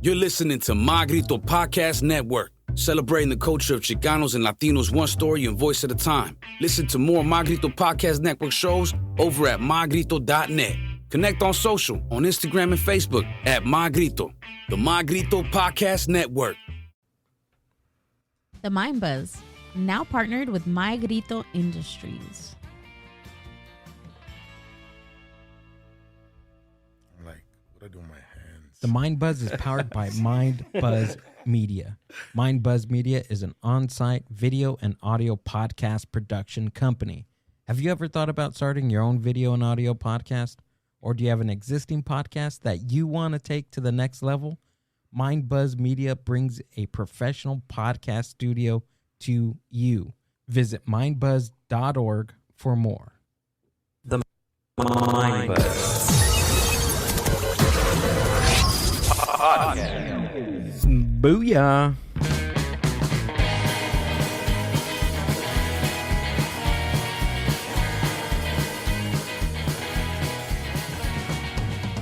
You're listening to My Grito Podcast Network, celebrating the culture of Chicanos and Latinos one story and voice at a time. Listen to more My Grito Podcast Network shows over at mygrito.net. Connect on social, on Instagram and Facebook at My Grito, the My Grito Podcast Network. The Mind Buzz, now partnered with My Grito Industries. What I do with my hands. The Mind Buzz is powered by Mind Buzz Media. Mind Buzz Media is an on-site video and audio podcast production company. Have you ever thought about starting your own video and audio podcast? Or do you have an existing podcast that you want to take to the next level? Mind Buzz Media brings a professional podcast studio to you. Visit mindbuzz.org for more. The Mind Buzz. Booyah.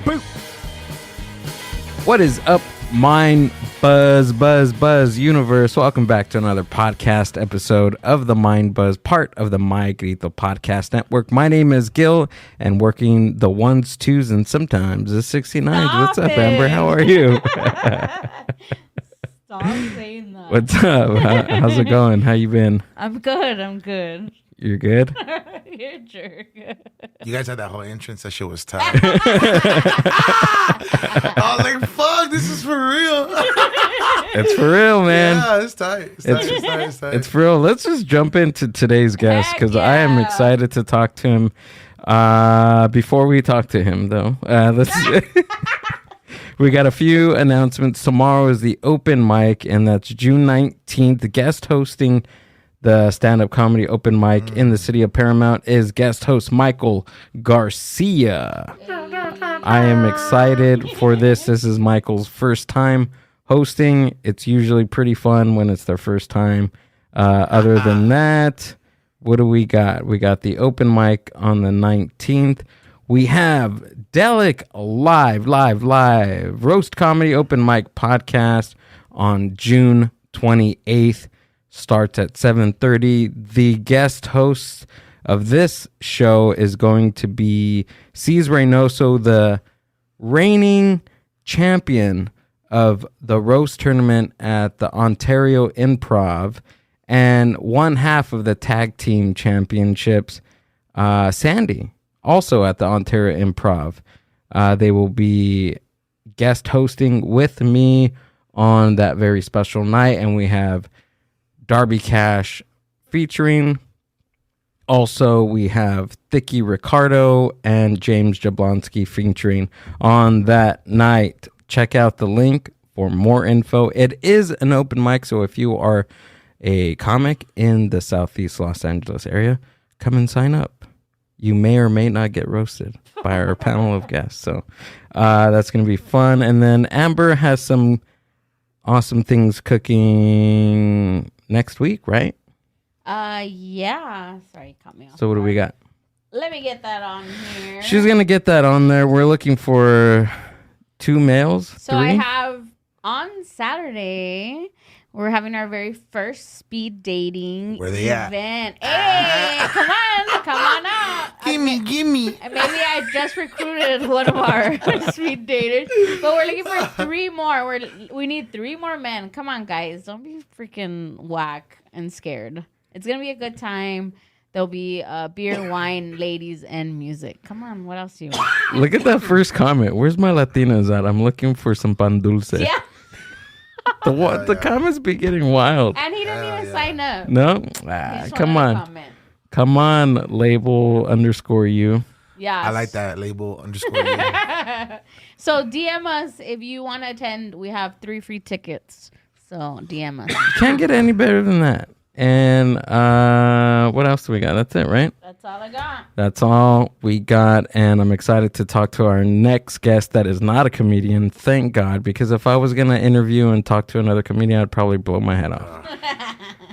Boo. What is up, Mind Buzz universe? Welcome back to another podcast episode of the Mind Buzz, part of the My Grito Podcast Network. My name is Gil, and working the ones, twos, and sometimes the 69s. What's up, Amber? How are you? Stop saying that. What's up? How's it going? How you been? I'm good. You're good? You're a jerk. You guys had that whole entrance. That shit was tight. I was like, fuck, this is for real. It's for real, man. Yeah, it's tight. It's tight. It's for real. Let's just jump into today's guest because I am excited to talk to him. Before we talk to him, though, we got a few announcements. Tomorrow is the open mic, and that's June 19th. Guest hosting the stand-up comedy open mic in the city of Paramount is guest host Michael Garcia. I am excited for this. This is Michael's first time hosting. It's usually pretty fun when it's their first time. Other than that, what do we got? We got the open mic on the 19th. We have Delic live roast comedy open mic podcast on June 28th. Starts at 7:30. The guest host of this show is going to be C's Reynoso, the reigning champion of the roast tournament at the Ontario Improv and one half of the tag team championships. Sandy, also at the Ontario Improv. They will be guest hosting with me on that very special night, and we have Darby Cash featuring. Also, we have Thicky Ricardo and James Jablonski featuring on that night. Check out the link for more info. It is an open mic, so if you are a comic in the Southeast Los Angeles area, come and sign up. You may or may not get roasted by our panel of guests. So that's going to be fun. And then Amber has some awesome things cooking next week, right? Yeah. Sorry, caught me off. So what do we got? Let me get that on here. She's going to get that on there. We're looking for 2 males. So 3? I have on Saturday, we're having our very first speed dating event. Hey, come on out. Gimme. Maybe I just recruited one of our speed daters, but we're looking for 3 more. We need 3 more men. Come on, guys. Don't be freaking whack and scared. It's going to be a good time. There'll be beer, wine, ladies, and music. Come on, what else do you want? Look at that first comment. Where's my Latinas at? I'm looking for some pan dulce. Yeah. The comments be getting wild. And he didn't even sign up. No? Come on. Come on, label _you. Yeah. I like that label _you. So DM us if you want to attend. We have 3 free tickets. So DM us. Can't get any better than that. And what else do we got? That's it, right? That's all I got. That's all we got. And I'm excited to talk to our next guest that is not a comedian. Thank God. Because if I was going to interview and talk to another comedian, I'd probably blow my head off.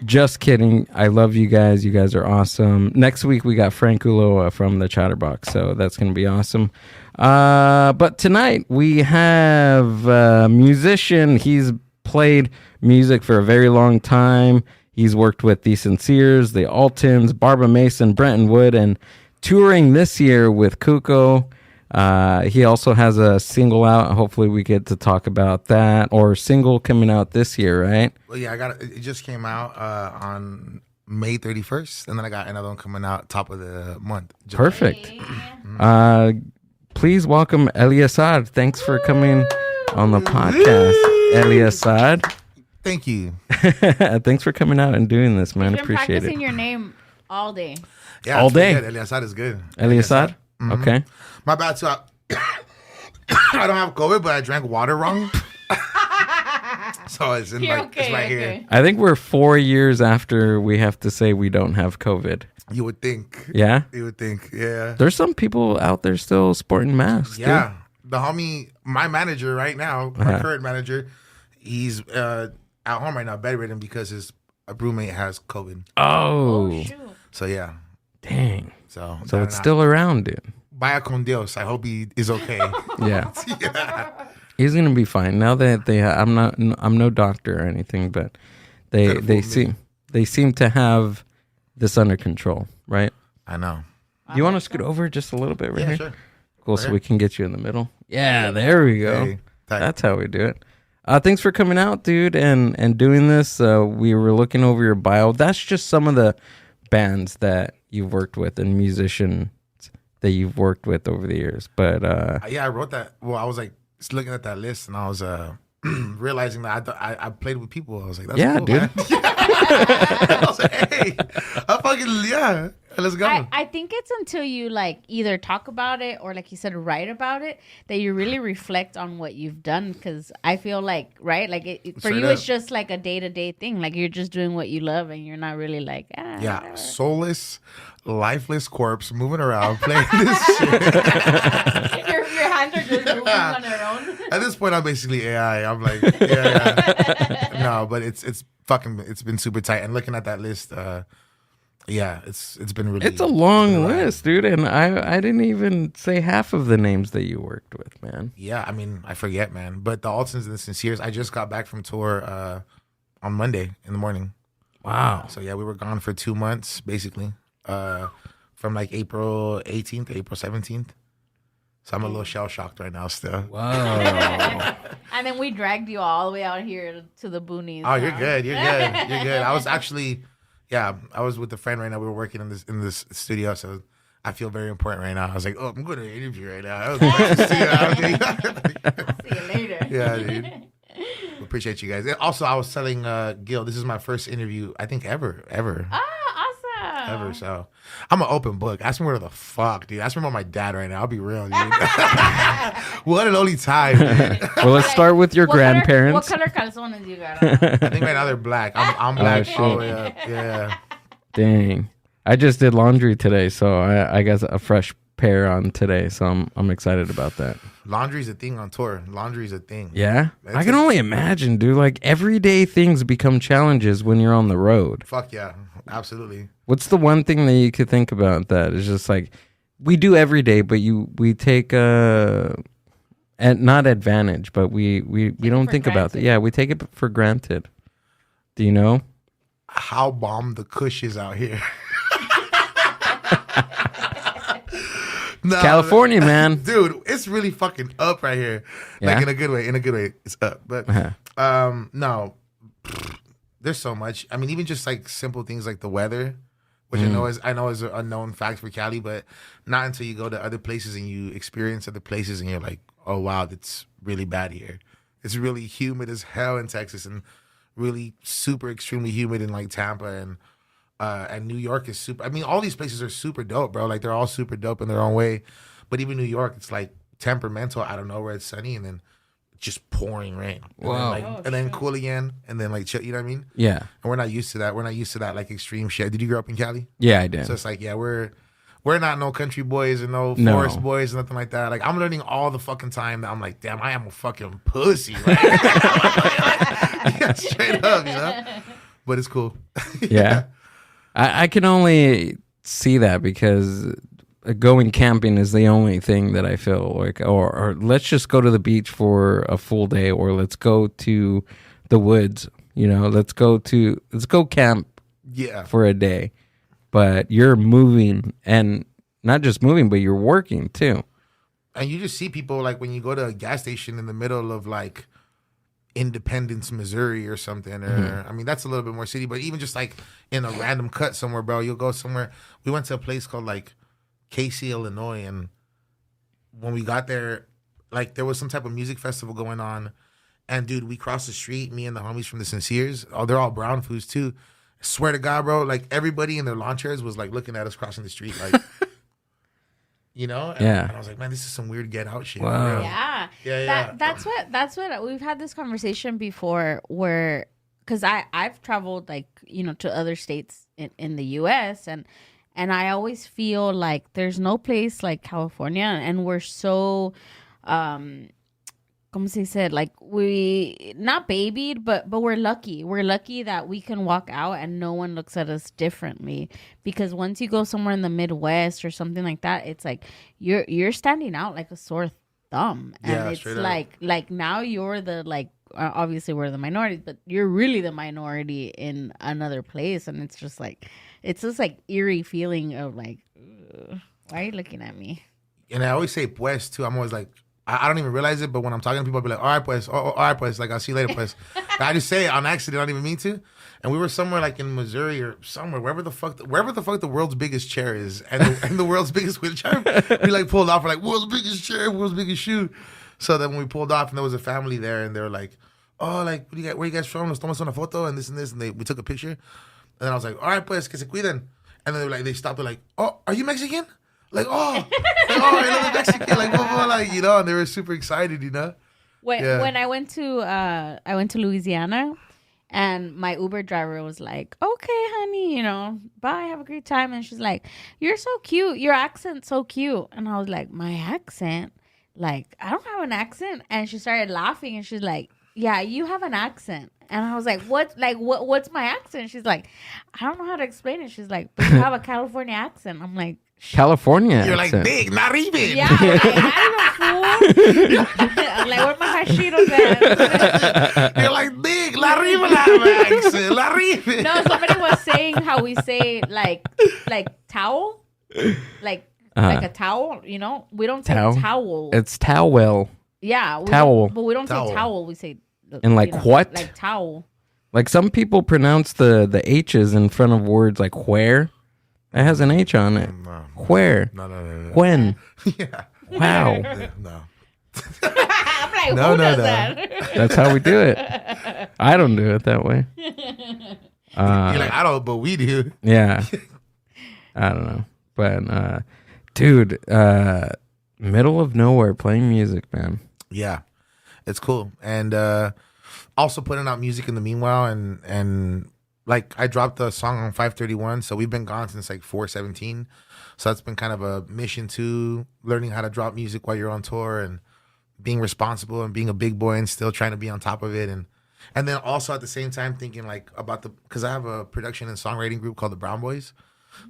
Just kidding. I love you guys. You guys are awesome. Next week, we got Frank Ulloa from the Chatterbox. So that's going to be awesome. But tonight we have a musician. He's played music for a very long time. He's worked with The Sinceres, The Altons, Barbara Mason, Brenton Wood, and touring this year with Kuko. He also has a single out. Hopefully we get to talk about that. Or single coming out this year, right? Well, yeah, it just came out on May 31st, and then I got another one coming out top of the month. July. Perfect. Please welcome Eleazer. Thanks for coming on the podcast, Eleazer. Thank you. Thanks for coming out and doing this, man. You've been Appreciate practicing it. your name all day. Yeah, All it's pretty day? Good. Eleazer is good. Eleazer? Okay. My bad. So I don't have COVID, but I drank water wrong. So it's in You're it's right here. okay. I think we're 4 years after we have to say we don't have COVID. You would think. Yeah? You would think. Yeah. There's some people out there still sporting masks. Yeah. The homie, my manager right now, my Uh-huh. current manager, he's at home right now, bedridden because his roommate has COVID. Dude. Oh, Shoot. So yeah. dang. So So it's still around, dude. Vaya con Dios. I hope he is okay. Yeah. Yeah. He's gonna be fine now that I'm no doctor or anything, but they Beautiful they seem to have this under control, right? I know. You want to scoot over just a little bit right Yeah, here? sure. Cool, Right so here. we can get you in the middle. Yeah, there we go. Hey, tight. That's how we do it. Thanks for coming out, dude, and doing this. We were looking over your bio. That's just some of the bands that you've worked with and musicians that you've worked with over the years. But Yeah, I wrote that. Well, I was like just looking at that list and I was realizing that I played with people. I was like, that's yeah, cool, dude. man. I was like, hey, I fucking, yeah, let's go. I think it's until you like either talk about it or like you said write about it that you really reflect on what you've done, because I feel like for Straight you up. it's just like a day-to-day thing, like you're just doing what you love and you're not really like Yeah, whatever. soulless, lifeless corpse moving around playing this shit. your hands are just moving on their own. At this point, I'm basically AI. I'm like, yeah. No, but it's been super tight. And looking at that list, yeah, it's been really. It's a long been a ride. list, dude, and I didn't even say half of the names that you worked with, man. Yeah, I mean, I forget, man. But the Altons and the Sinceres, I just got back from tour on Monday in the morning. Wow. So yeah, we were gone for 2 months, basically, from like April 18th to April 17th. So I'm a little shell shocked right now still. Wow. And then we dragged you all the way out here to the boonies. Oh, you're huh? good. You're good. You're good. I was actually, yeah, I was with a friend right now. We were working in this studio, so I feel very important right now. I was like, oh, I'm going to an interview right now. I was going to the studio. See you later. Yeah, dude. Appreciate you guys. And also, I was telling Gil, this is my first interview, I think ever. Oh, awesome. Ever. So I'm an open book. Ask me where the fuck, dude. Ask me about my dad right now. I'll be real, dude. What an only time, dude. Well, let's start with your grandparents. What color calzones you got on? I think right now they're black. I'm black shit. all the way up. Yeah. Dang. I just did laundry today, so I got a fresh pair on today, so I'm excited about that. Laundry's a thing on tour. Laundry's a thing. Yeah? That's I can only imagine, dude. Like, everyday things become challenges when you're on the road. Fuck yeah. Absolutely. What's the one thing that you could think about that is just like, we do every day, but we take and not advantage, but we don't for think about that. granted. Yeah, we take it for granted. Do you know? How bomb the kush is out here. No, California, man. dude, it's really fucking up right here. Yeah? Like in a good way. In a good way, it's up. But Uh-huh. no, there's so much. I mean, even just like simple things like the weather, which I know is a known fact for Cali, but not until you go to other places and you experience other places and you're like, oh wow, it's really bad here. It's really humid as hell in Texas and really super extremely humid in like Tampa and New York is super. I mean, all these places are super dope, bro. Like they're all super dope in their own way. But even New York, it's like temperamental. I don't know where it's sunny and then just pouring rain. And Wow. then, and then cool again and then like chill. You know what I mean? Yeah. And we're not used to that. We're not used to that like extreme shit. Did you grow up in Cali? Yeah, I did. So it's like, yeah, we're not no country boys and no No. forest boys, nothing like that. Like I'm learning all the fucking time that I'm like, damn, I am a fucking pussy. Right? Yeah, straight up, you know. But it's cool. Yeah. I can only see that because going camping is the only thing that I feel like, or let's just go to the beach for a full day, or let's go to the woods. Let's go camp Yeah. for a day. But you're moving, and not just moving, but you're working too. And you just see people like when you go to a gas station in the middle of like Independence, Missouri or something. Or I mean, that's a little bit more city, but even just like in a random cut somewhere, bro, you'll go somewhere. We went to a place called like Casey, Illinois. And when we got there, like there was some type of music festival going on. And dude, we crossed the street, me and the homies from the Sinceres. Oh, they're all brown foods too. I swear to God, bro, like everybody in their lawn chairs was like looking at us crossing the street, like, And I was like, man, this is some weird get out shit. Wow. Yeah. That's what we've had this conversation before where, because I've traveled like, to other states in the U.S. and I always feel like there's no place like California, and we're so, como se said, like we not babied, but we're lucky. We're lucky that we can walk out and no one looks at us differently. Because once you go somewhere in the Midwest or something like that, it's like you're standing out like a sore thumb, and it's like now you're the like obviously we're the minority, but you're really the minority in another place, and it's just like eerie feeling of like, why are you looking at me? And I always say pues too. I'm always like, I don't even realize it, but when I'm talking to people, I'll be like, all right, pues, all right, pues, like, I'll see you later, pues. I just say it on accident, I don't even mean to. And we were somewhere like in Missouri or somewhere, wherever the fuck the world's biggest chair is, and the world's biggest wheelchair. We like pulled off, we're like, world's biggest chair, world's biggest shoe. So then when we pulled off, and there was a family there, and they were like, oh, like, where you guys from? Let's tomamos una foto, and this, and we took a picture. And then I was like, all right, pues, que se cuiden. And then they were like, they stopped, they're like, oh, are you Mexican? Like, I love the Mexican, like, blah, like, and they were super excited, When I went to Louisiana, and my Uber driver was like, okay, honey, bye, have a great time. And she's like, you're so cute. Your accent's so cute. And I was like, my accent? Like, I don't have an accent. And she started laughing, and she's like, yeah, you have an accent. And I was like, what's my accent? She's like, I don't know how to explain it. She's like, but you have a California accent. I'm like, California. You're accent. like, big, not even. yeah, I don't know, fool. I'm like, where my hashitos at? You're like, big, la riva, la accent, la riva. No, somebody was saying how we say like towel, like a towel. We don't say towel. It's towel. Yeah, towel. But we don't say towel. We say and like what? Like towel. Like some people pronounce the H's in front of words like where. It has an H on it. No. Where? No. When? Yeah. Wow. No. I'm like, who does that? That's how we do it. I don't do it that way. You're like, I don't, but we do. Yeah. I don't know. But, dude, middle of nowhere playing music, man. Yeah. It's cool. And also putting out music in the meanwhile. And like, I dropped the song on 5/31, so we've been gone since like 4/17. So that's been kind of a mission too, learning how to drop music while you're on tour and being responsible and being a big boy and still trying to be on top of it. And then also at the same time thinking like about because I have a production and songwriting group called the Brown Boys.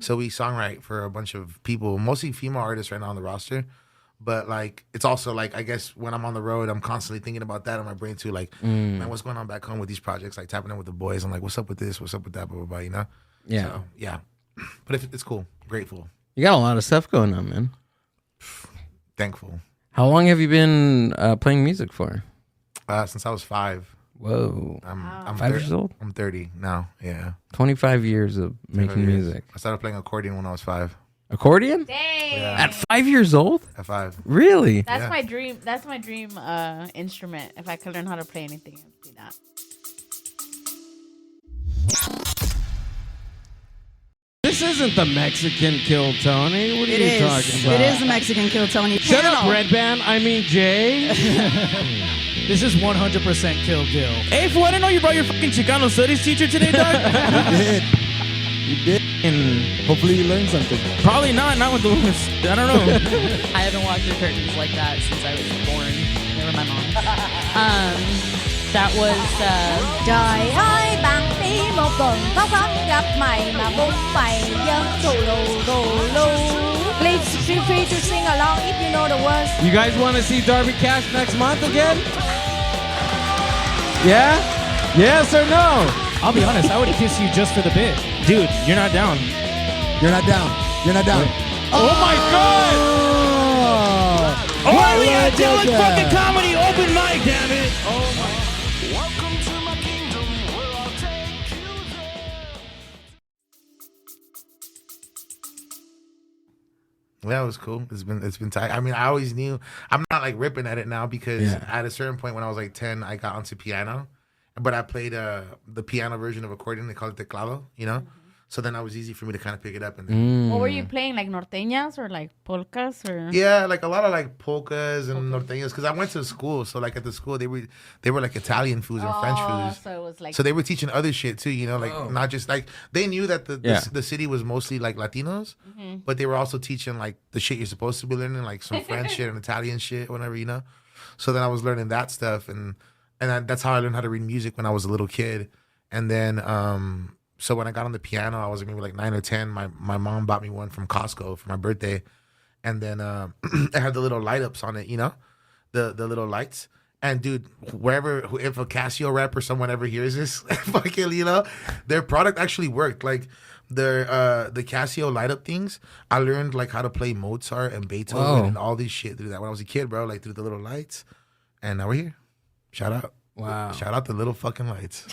So we songwrite for a bunch of people, mostly female artists right now on the roster. But like, it's also like, I guess when I'm on the road, I'm constantly thinking about that in my brain too. Like, man, what's going on back home with these projects? Like tapping in with the boys. I'm like, what's up with this? What's up with that? Blah, blah, blah, Yeah. So, yeah. But it's cool. Grateful. You got a lot of stuff going on, man. Thankful. How long have you been playing music for? Since I was 5. Whoa. I'm 5 years old? I'm 30 now. Yeah. 25 years of making music. I started playing accordion when I was 5. Accordion? Dang. Yeah. At 5 years old? At 5. Really? That's my dream. That's my dream instrument. If I could learn how to play anything, it'd be that. This isn't the Mexican Kill Tony. What are you talking about? It is the Mexican Kill Tony. Shut up, Red Band. I mean, Jay. This is 100% Kill GILL. Hey, fool, I didn't know you brought your fucking Chicano studies teacher today, dog. You did. And hopefully you learned something. Probably not with the I don't know. I haven't walked through curtains like that since I was born. Never my mom. That was Trời ơi bạn đi một tuần có gặp mày mà bung mày dân tù lù ly Feel free to sing along if you know the words. You guys want to see Darby Cash next month again? Yeah? Yes or no? I'll be honest, I would kiss you just for the bit. Dude, you're not down. You're not down. You're not down. Oh my God! Oh, we got Dylan fucking comedy open mic, damn it! Oh my. Yeah, it was cool. It's been tight. I mean, I always knew. I'm not like ripping at it now because at a certain point when I was like 10, I got onto piano, but I played the piano version of accordion. They call it teclado, you know. So then it was easy for me to kind of pick it up. And then, What were you playing, like norteñas or like polkas or? yeah, like a lot of like polkas and norteñas because I went to school. So like at the school they were like Italian foods and French foods. So it was like. So they were teaching other shit too, you know, like not just like they knew that the city was mostly like Latinos, but they were also teaching like the shit you're supposed to be learning, like some French shit and Italian shit, whatever, you know. So then I was learning that stuff, and that's how I learned how to read music when I was a little kid, and then so when I got on the piano, I was maybe like 9 or 10. My mom bought me one from Costco for my birthday, and then it had the little light ups on it, you know, the little lights. And dude, if a Casio rep or someone ever hears this, fucking, you know, their product actually worked. Like the Casio light up things, I learned like how to play Mozart and Beethoven and all this shit through that when I was a kid, bro. Like through the little lights, and now we're here. Shout out. Wow. Shout out the little fucking lights.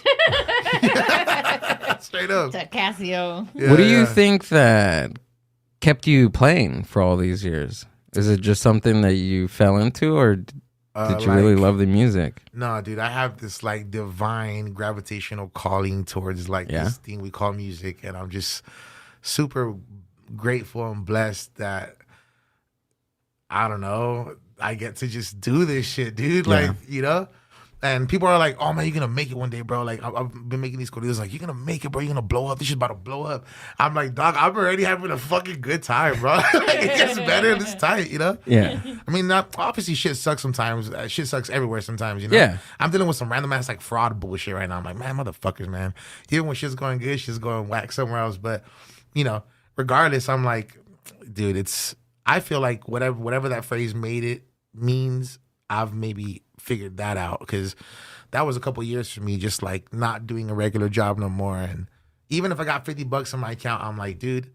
Straight up. To Casio. Yeah, What do you think that kept you playing for all these years? Is it just something that you fell into, or did you really love the music? No, dude, I have this like divine gravitational calling towards like this thing we call music, and I'm just super grateful and blessed that I don't know, I get to just do this shit, dude. Like, you know? And people are like, oh man, you're gonna make it one day, bro. Like, I've been making these corridos. Like, you're gonna make it, bro. You're gonna blow up. This shit's about to blow up. I'm like, dog, I'm already having a fucking good time, bro. Like, it gets better and it's tight, you know? Yeah. I mean, obviously shit sucks sometimes. Shit sucks everywhere sometimes, you know? Yeah. I'm dealing with some random ass like fraud bullshit right now. I'm like, man, motherfuckers, man. Even when shit's going good, shit's going whack somewhere else. But, you know, regardless, I'm like, dude, I feel like whatever that phrase means, I've maybe figured that out, because that was a couple years for me just like not doing a regular job no more. And even if I got $50 in my account, I'm like, dude,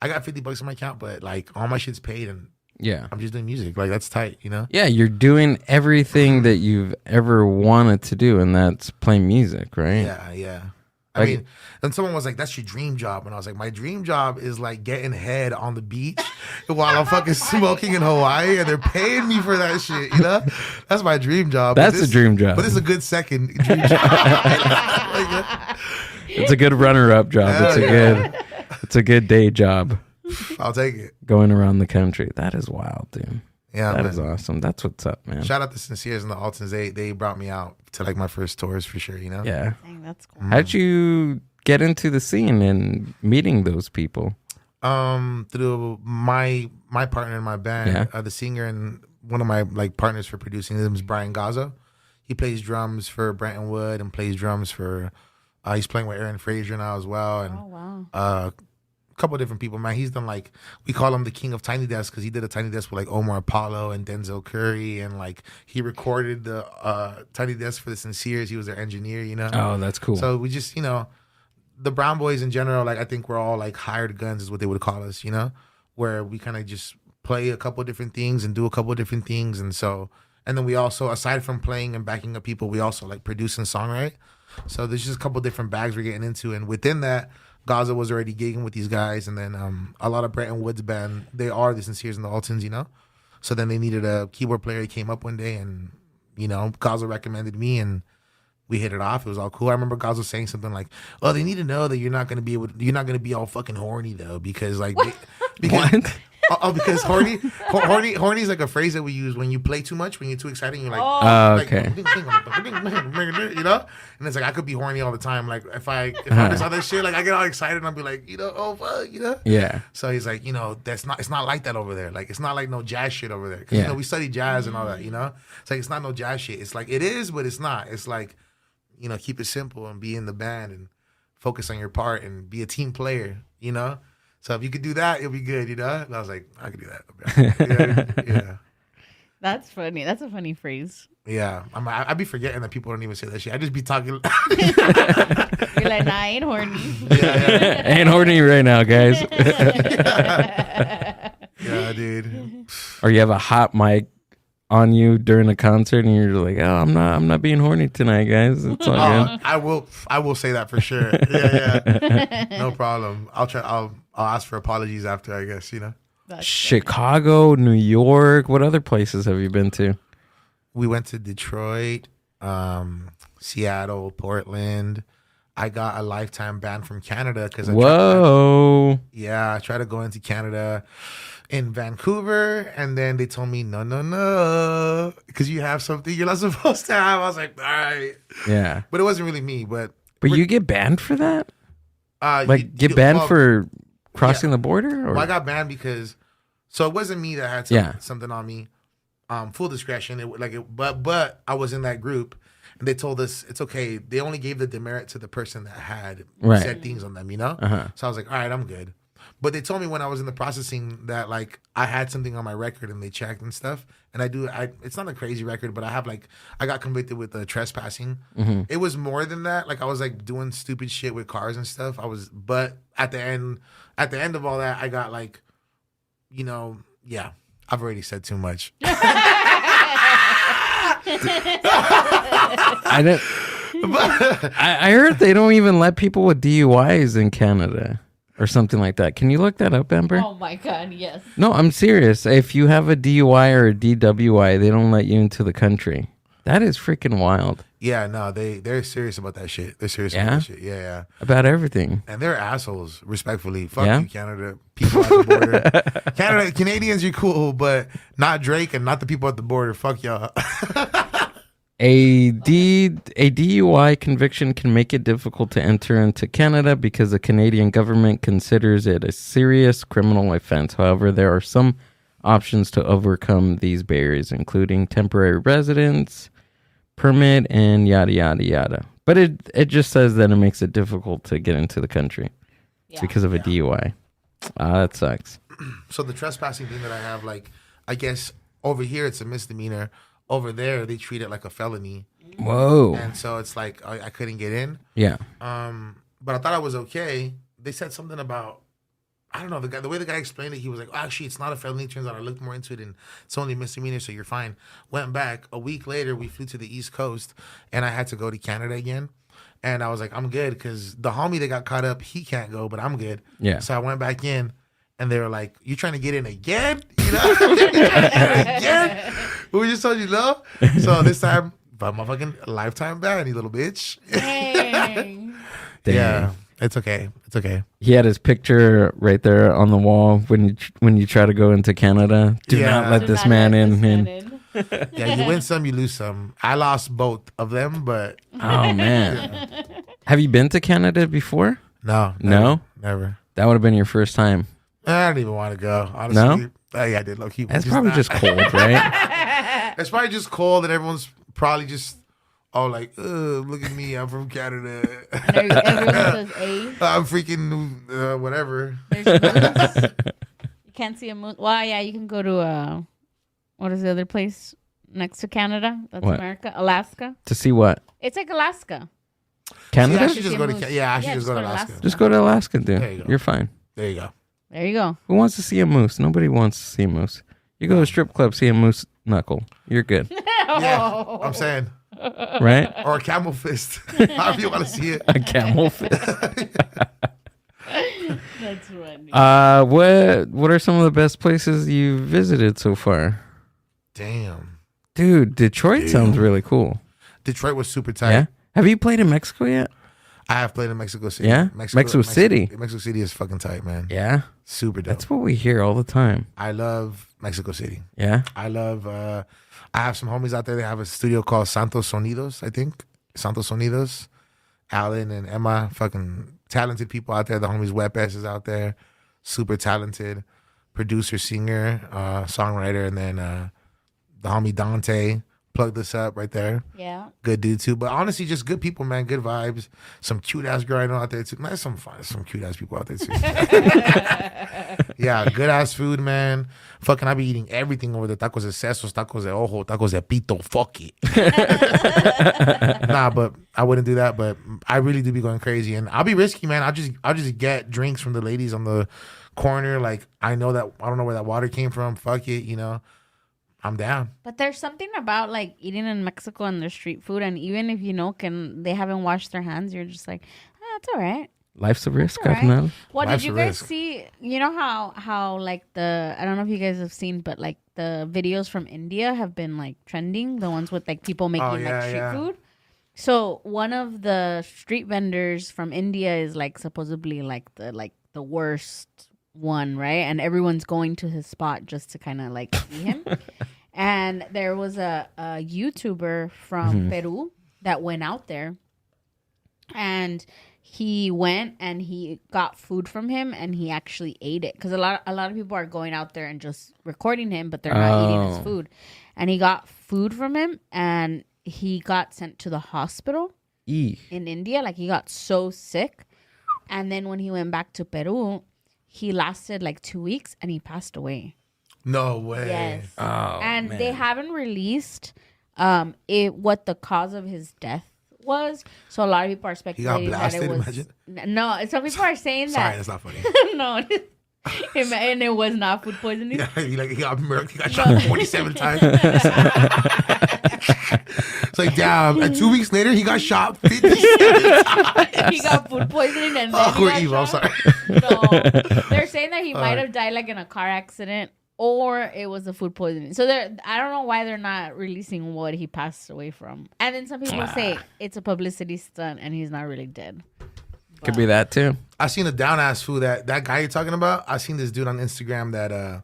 I got $50 in my account, but like all my shit's paid and I'm just doing music. Like, that's tight, you know? Yeah, you're doing everything that you've ever wanted to do, and that's playing music, right? Yeah. I mean, and someone was like, that's your dream job. And I was like, my dream job is like getting head on the beach while I'm fucking smoking in Hawaii, and they're paying me for that shit, you know? That's my dream job. That's a dream job. But it's a good second dream job. It's a good runner-up job. It's a good day job. I'll take it. Going around the country. That is wild, dude. Yeah, that is awesome. That's what's up, man. Shout out to Sinceres and the Altons. They brought me out to like my first tours for sure, you know? Yeah. Dang, that's cool. How'd you get into the scene and meeting those people? Through my partner in my band, the singer and one of my like partners for producing them is Brian Gazzo. He plays drums for Brenton Wood and plays drums for he's playing with Aaron Frazier now as well, and a couple of different people, man. He's done like, we call him the king of Tiny Desk because he did a Tiny Desk with like Omar Apollo and Denzel Curry, and like he recorded the Tiny Desk for the Sinceres. He was their engineer, you know? Oh, that's cool. So we just, you know, the Brown Boys in general, like I think we're all like hired guns is what they would call us, you know? Where we kind of just play a couple of different things and do a couple of different things. And so, and then we also, aside from playing and backing up people, we also like produce and songwrite. So there's just a couple of different bags we're getting into. And within that, Gaza was already gigging with these guys, and then a lot of Bretton Woods band, they are the Sinceres and the Altons, you know? So then they needed a keyboard player. He came up one day, and, you know, Gaza recommended me, and we hit it off. It was all cool. I remember Gaza saying something like, "Oh, they need to know that you're not going to be all fucking horny though, because like, because horny is like a phrase that we use when you play too much, when you're too excited, and you're like, okay, you know, and it's like I could be horny all the time. Like if I just saw that shit, like I get all excited and I'll be like, you know, oh fuck, you know, yeah. So he's like, you know, it's not like that over there. Like it's not like no jazz shit over there, because you know we study jazz and all that. You know, it's like it's not no jazz shit. It's like it is, but it's not. It's like, you know, keep it simple and be in the band and focus on your part and be a team player. You know. So if you could do that, it'll be good, you know? And I was like, I could do that. Yeah. That's funny. That's a funny phrase. Yeah. I'd be forgetting that people don't even say that shit. I just be talking. You're like, nah, I ain't horny. Yeah. Ain't horny right now, guys. Yeah, dude. Or you have a hot mic on you during a concert and you're like, oh, I'm not being horny tonight, guys. It's all good. I will say that for sure. Yeah. No problem. I'll ask for apologies after, I guess, you know. That's Chicago, New York. What other places have you been to? We went to Detroit, Seattle, Portland. I got a lifetime ban from Canada because I tried to go into Canada in Vancouver, and then they told me no, because you have something you're not supposed to have. I was like, all right, yeah, but it wasn't really me. But you get banned for that? For crossing the border? Or? Well, I got banned because it wasn't me that had something on me. Full discretion, but I was in that group. And they told us it's okay. They only gave the demerit to the person that had said things on them, you know? Uh-huh. So I was like, all right, I'm good. But they told me when I was in the processing that, like, I had something on my record and they checked and stuff. And it's not a crazy record, but I got convicted with trespassing. Mm-hmm. It was more than that. Like, I was, like, doing stupid shit with cars and stuff. But at the end of all that, I got, like, you know, yeah, I've already said too much. I heard they don't even let people with DUIs in Canada or something like that. Can you look that up, Amber? Oh my God, yes. No, I'm serious. If you have a DUI or a DWI, they don't let you into the country. That is freaking wild. Yeah, no, they're serious about that shit. They're serious about that shit. Yeah. About everything. And they're assholes, respectfully. Fuck you, Canada. People at the border. Canadians, you're cool, but not Drake and not the people at the border. Fuck y'all. A DUI conviction can make it difficult to enter into Canada because the Canadian government considers it a serious criminal offense. However, there are some options to overcome these barriers, including temporary residence, permit, and yada, yada, yada. But it just says that it makes it difficult to get into the country because of a DUI. That sucks. So the trespassing thing that I have, like, I guess over here it's a misdemeanor. Over there, they treat it like a felony. Whoa. And so it's like, I couldn't get in. Yeah. But I thought I was okay. They said something about, I don't know, the way the guy explained it, he was like, actually, it's not a felony. Turns out I looked more into it, and it's only a misdemeanor, so you're fine. Went back. A week later, we flew to the East Coast, and I had to go to Canada again. And I was like, I'm good, because the homie that got caught up, he can't go, but I'm good. Yeah. So I went back in, and they were like, you trying to get in again? You know? Again? We just told you no. So this time, my fucking lifetime ban, you little bitch. Dang. Yeah, it's okay. It's okay. He had his picture right there on the wall when you try to go into Canada. Do not let this man in. Yeah, you win some, you lose some. I lost both of them, but oh man, have you been to Canada before? No, never. That would have been your first time. I don't even want to go. Honestly, no. Yeah, I did. Low key. That's probably just cold, right? It's probably just cold, and everyone's probably just like, look at me, I'm from Canada. Everyone says A. I'm freaking whatever. There's moose. You can't see a moose. Well, yeah, you can go to what is the other place next to Canada? That's what? America, Alaska. To see what? It's like Alaska. Canada? See, I should just go to just go to Alaska. Just go to Alaska, dude. There you go. You're fine. There you go. There you go. Who wants to see a moose? Nobody wants to see a moose. You go to a strip club, see a moose knuckle. You're good. Yeah, I'm saying. Right? Or a camel fist. However you want to see it. A camel fist. That's funny. What are some of the best places you've visited so far? Damn. Dude, Detroit sounds really cool. Detroit was super tight. Yeah? Have you played in Mexico yet? I have played in Mexico City. Yeah? Mexico City. Mexico City is fucking tight, man. Yeah? Super dope. That's what we hear all the time. I love Mexico City. Yeah? I love, I have some homies out there. They have a studio called Santos Sonidos, I think. Santos Sonidos. Alan and Emma, fucking talented people out there. The homies Wet Bass is out there. Super talented. Producer, singer, songwriter. And then the homie Dante plug this up right there. Yeah. Good dude too. But honestly, just good people, man. Good vibes. Some cute ass girl I know out there too. Man, there's some fun. Some cute ass people out there too. Yeah, good ass food, man. Fucking, I be eating everything over there. Tacos de sesos, tacos de ojo, tacos de pito. Fuck it. Nah, but I wouldn't do that. But I really do be going crazy, and I'll be risky, man. I'll just get drinks from the ladies on the corner. Like, I know that I don't know where that water came from. Fuck it, you know. I'm down. But there's something about like eating in Mexico and their street food, and even if they haven't washed their hands, you're just like, it's all right. Life's a risk, All right. right. Well, Life's did you a guys risk. see? You know how like I don't know if you guys have seen, but like the videos from India have been like trending. The ones with like people making like street food. So one of the street vendors from India is like supposedly like the worst one, right? And everyone's going to his spot just to kind of like see him. And there was a YouTuber from Peru that went out there, and he went and he got food from him, and he actually ate it, because a lot of people are going out there and just recording him, but they're not eating his food. And he got food from him, and he got sent to the hospital in India. Like, he got so sick, and then when he went back to Peru, he lasted like 2 weeks, and he passed away. No way. Yes. Oh, and man. they haven't released what the cause of his death was. So a lot of people are speculating that it was. Imagine. No, some people are saying Sorry, that. that's not funny. No, and it was not food poisoning. Yeah, he got murked. He got shot 47 times. It's like, damn. And 2 weeks later, he got shot 57 times. He got food poisoning, and then We're he evil. I'm got sorry. shot. No, they're saying that he might have died like in a car accident, or it was a food poisoning. So I don't know why they're not releasing what he passed away from. And then some people say it's a publicity stunt and he's not really dead. Could be that too. I seen the down ass food that guy you're talking about. I seen this dude on Instagram that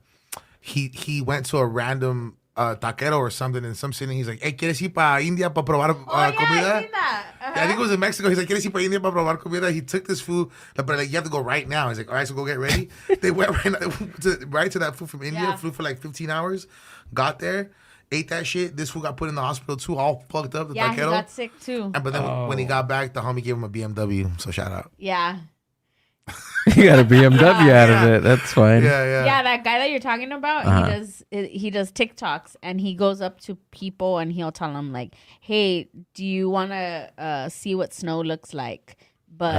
he went to a random taquero or something in some city. He's like, "Hey, ¿quieres ir para India para probar comida?" I seen that. I think it was in Mexico. He's like, "¿Quieres ir para India para probar comida?" He took this food, but like, you have to go right now. He's like, "All right, so go get ready." They went right to that food from India. Yeah. Flew for like 15 hours. Got there, ate that shit. This food got put in the hospital too, all fucked up. The Yeah, he taquero. got sick too. But then when he got back, the homie gave him a BMW. So shout out. Yeah. You got a BMW out of it. That's fine. Yeah, that guy that you're talking about, he does TikToks, and he goes up to people and he'll tell them like, "Hey, do you want to see what snow looks like?" But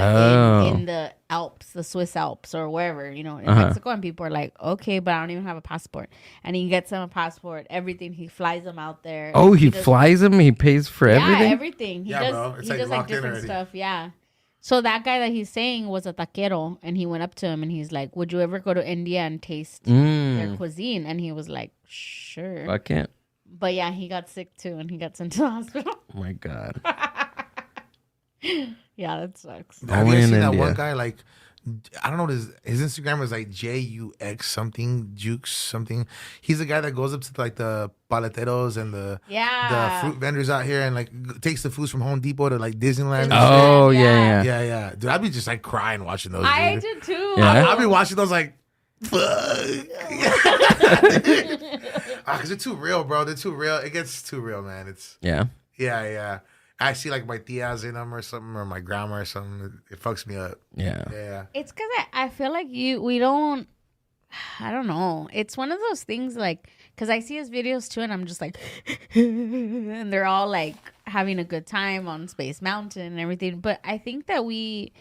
in the Alps, the Swiss Alps or wherever, in Mexico, and people are like, "Okay, but I don't even have a passport." And he gets them a passport, everything. He flies them out there. Oh, he flies them. He pays for everything. Yeah, everything. He does. Bro. It's he like does like locked in different already. stuff. Yeah. So that guy that he's saying was a taquero, and he went up to him and he's like, "Would you ever go to India and taste their cuisine?" And he was like, "Sure." I can't. But yeah, he got sick too, and he got sent to the hospital. Oh my God. Yeah, that sucks. Have you Only ever in seen that India. one guy, like, I don't know, his Instagram is like JUX something, Jukes something. He's the guy that goes up to like the paleteros and the fruit vendors out here and like takes the foods from Home Depot to like Disneyland. And Oh, shit. yeah. Yeah. Dude, I'd be just like crying watching those. I dude. did too. Yeah. I'd be watching those like, fuck. Because they're too real, bro. They're too real. It gets too real, man. It's Yeah. yeah. I see like my tias in them or something, or my grandma or something. It fucks me up. Yeah. It's because I feel like we don't, I don't know. It's one of those things like, because I see his videos too, and I'm just like, and they're all like having a good time on Space Mountain and everything. But I think that we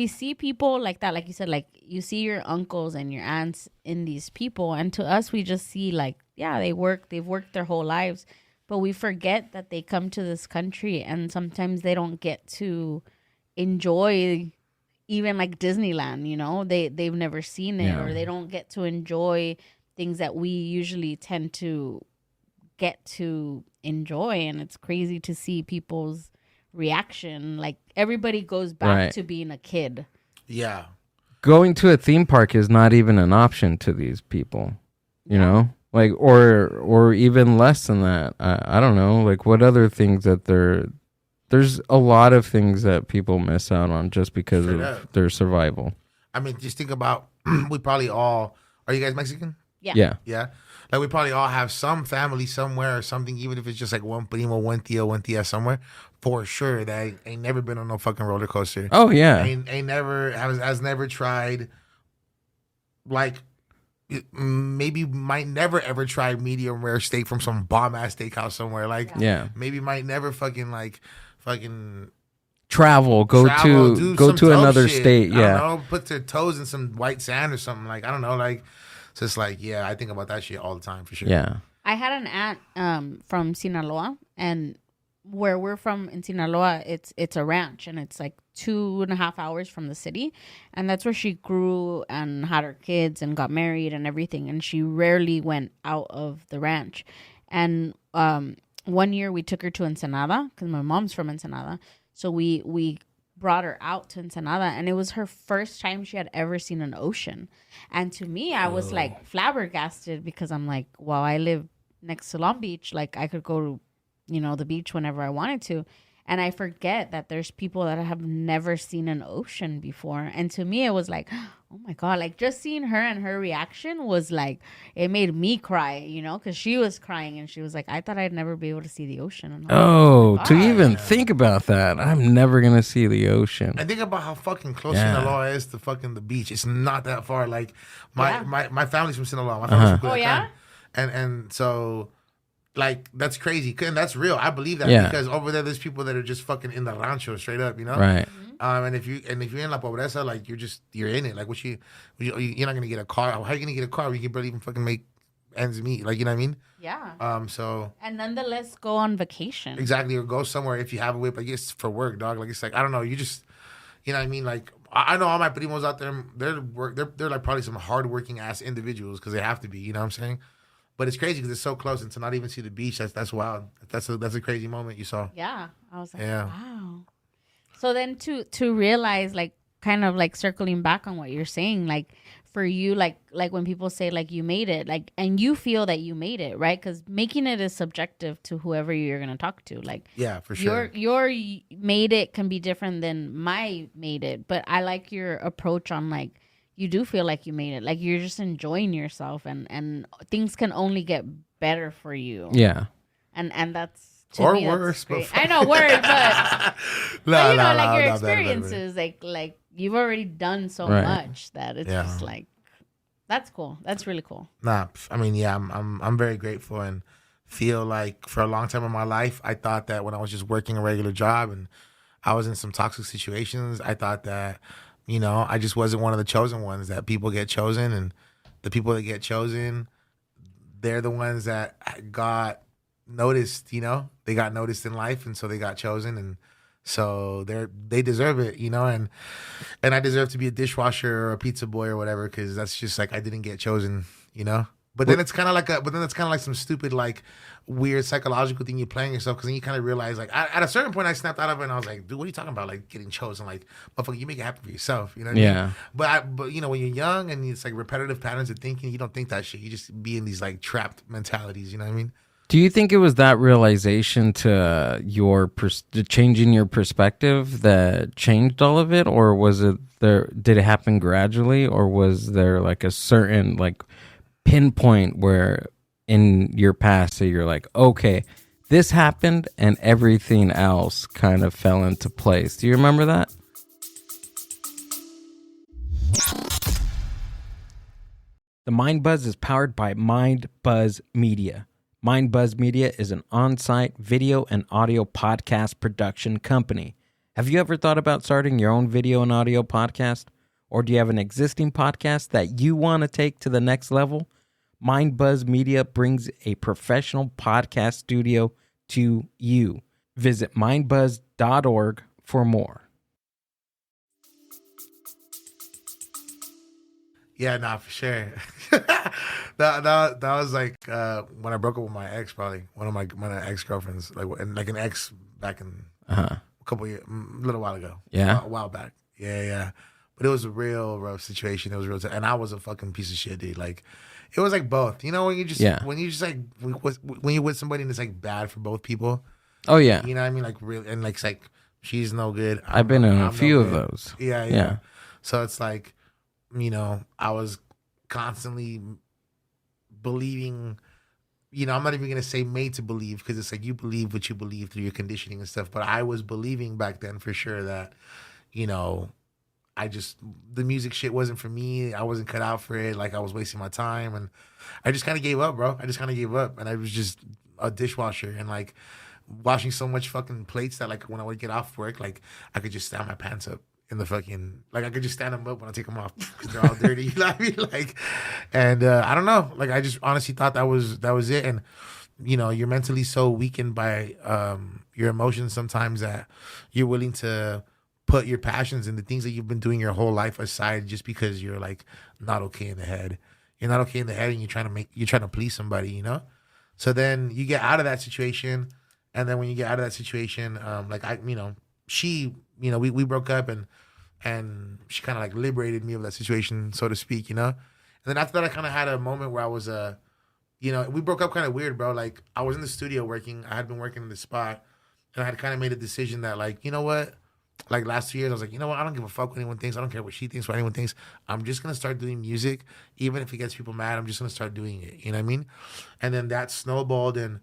see people like that, like you said, like you see your uncles and your aunts in these people, and to us, we just see like, yeah, they've worked their whole lives, but we forget that they come to this country and sometimes they don't get to enjoy even like Disneyland, they've never seen it, or they don't get to enjoy things that we usually tend to get to enjoy. And it's crazy to see people's reaction. Like everybody goes back to being a kid. Yeah. Going to a theme park is not even an option to these people, you know? Like, or even less than that. I don't know. Like, what other things that there's a lot of things that people miss out on just because of their survival. I mean, just think about, we probably all, are you guys Mexican? Yeah. Yeah. Like we probably all have some family somewhere or something, even if it's just like one primo, one tío, one tía somewhere, for sure that ain't never been on no fucking roller coaster. Oh yeah. Ain't never has never tried, like maybe might never ever try medium rare steak from some bomb ass steakhouse somewhere. Like Yeah. maybe might never fucking travel, go to another shit. state. I Yeah. don't know, put their toes in some white sand or something. Like I don't know. Like it's just like I think about that shit all the time for sure. Yeah. I had an aunt from Sinaloa, and where we're from in Sinaloa, it's a ranch, and it's like 2.5 hours from the city, and that's where she grew and had her kids and got married and everything, and she rarely went out of the ranch. And one year we took her to Ensenada because my mom's from Ensenada, so we brought her out to Ensenada, and it was her first time she had ever seen an ocean. And to me, I was like flabbergasted because I'm like, well, I live next to Long Beach, like I could go to the beach whenever I wanted to. And I forget that there's people that have never seen an ocean before. And to me, it was like, oh my God, like just seeing her and her reaction was like, it made me cry, because she was crying and she was like, I thought I'd never be able to see the ocean. And To even think about that, I'm never going to see the ocean. And think about how fucking close Sinaloa is to fucking the beach. It's not that far. Like my family's from Sinaloa. My family's from Culiacan. And so... like, that's crazy. And that's real. I believe that because over there, there's people that are just fucking in the rancho straight up, Right. And if you're in La Pobreza, like, you're in it. Like, you're not going to get a car. How are you going to get a car where you can barely even fucking make ends meet? Like, you know what I mean? Yeah. So. And nonetheless, go on vacation. Exactly. Or go somewhere if you have a whip. Like, it's for work, dog. Like, it's like, I don't know. You just, you know what I mean? Like, I know all my primos out there, they're like probably some hardworking ass individuals because they have to be, you know what I'm saying? But it's crazy because it's so close, and to not even see the beach, that's wild. That's a crazy moment you saw. Yeah, I was like, wow. So then to realize, like, kind of like circling back on what you're saying, like for you, like when people say like you made it, like, and you feel that you made it, right? Because making it is subjective to whoever you're gonna talk to. Like, yeah, for sure. Your made it can be different than my made it, but I like your approach on like. You do feel like you made it. Like you're just enjoying yourself and things can only get better for you. Yeah. And that's or worse. But I know worse, but like your experiences, like you've already done so much that it's just like that's cool. That's really cool. Nah, I mean, I'm very grateful and feel like for a long time in my life, I thought that when I was just working a regular job and I was in some toxic situations, I thought that I just wasn't one of the chosen ones, that people get chosen, and the people that get chosen, they're the ones that got noticed, they got noticed in life, and so they got chosen, and so they deserve it, and I deserve to be a dishwasher or a pizza boy or whatever, because that's just like I didn't get chosen, But then it's kind of like some stupid, like, weird psychological thing you're playing yourself, because then you kind of realize, like, at a certain point I snapped out of it and I was like, dude, what are you talking about? Like, getting chosen? Like, motherfucker, you make it happen for yourself. You know what I mean? But when you're young and it's like repetitive patterns of thinking, you don't think that shit. You just be in these like trapped mentalities. You know what I mean? Do you think it was that realization to the changing your perspective that changed all of it, or was it did it happen gradually, or was there like a certain like pinpoint where in your past that you're like, okay, this happened and everything else kind of fell into place? Do you remember that? The Mind Buzz is powered by Mind Buzz Media. Mind Buzz Media is an on-site video and audio podcast production company. Have you ever thought about starting your own video and audio podcast? Or do you have an existing podcast that you want to take to the next level? Mind Buzz Media brings a professional podcast studio to you. Visit mindbuzz.org for more. Yeah, nah, for sure. that was like when I broke up with my ex, probably one of my ex-girlfriends, like an ex back in a couple years, a little while ago. Yeah, a while back. Yeah. But it was a real rough situation. It was real, and I was a fucking piece of shit, dude. Like, it was like both. When you're with somebody and it's like bad for both people. Oh yeah. You know what I mean? Like, really, and like it's like she's no good. I've been in a few of those. Yeah. So it's like, I was constantly believing, I'm not even going to say made to believe, because it's like you believe what you believe through your conditioning and stuff. But I was believing back then for sure that, the music shit wasn't for me. I wasn't cut out for it. Like, I was wasting my time. And I just kind of gave up, bro. I just kind of gave up. And I was just a dishwasher and like washing so much fucking plates that like when I would get off work, like I could just stand my pants up in the fucking, like I could just stand them up when I take them off because they're all dirty. You know what I mean? Like, and I don't know. Like, I just honestly thought that was it. And, you're mentally so weakened by your emotions sometimes that you're willing to put your passions and the things that you've been doing your whole life aside just because you're like not okay in the head. You're not okay in the head and you're trying to please somebody, So then you get out of that situation. And then when you get out of that situation, we broke up and she kind of like liberated me of that situation, so to speak, And then after that, I kind of had a moment where I was, we broke up kind of weird, bro. Like, I was in the studio working. I had been working in the spot and I had kind of made a decision that like, you know what? Like last 2 years, I was like, you know what? I don't give a fuck what anyone thinks. I don't care what she thinks, what anyone thinks. I'm just going to start doing music. Even if it gets people mad, I'm just going to start doing it. You know what I mean? And then that snowballed and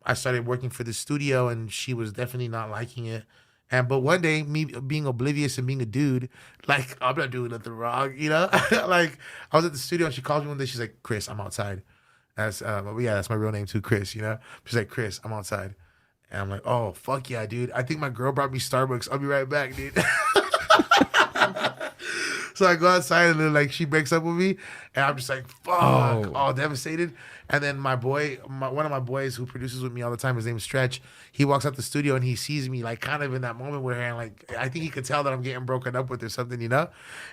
I started working for the studio and she was definitely not liking it. But one day, me being oblivious and being a dude, like, I'm not doing nothing wrong, Like, I was at the studio and she called me one day. She's like, Chris, I'm outside. That's my real name too, Chris, She's like, Chris, I'm outside. And I'm like, oh, fuck yeah, dude. I think my girl brought me Starbucks. I'll be right back, dude. So I go outside and then like she breaks up with me. And I'm just like, fuck, all devastated. And then my boy, one of my boys who produces with me all the time, his name is Stretch. He walks out the studio and he sees me like kind of in that moment where like I think he could tell that I'm getting broken up with or something, And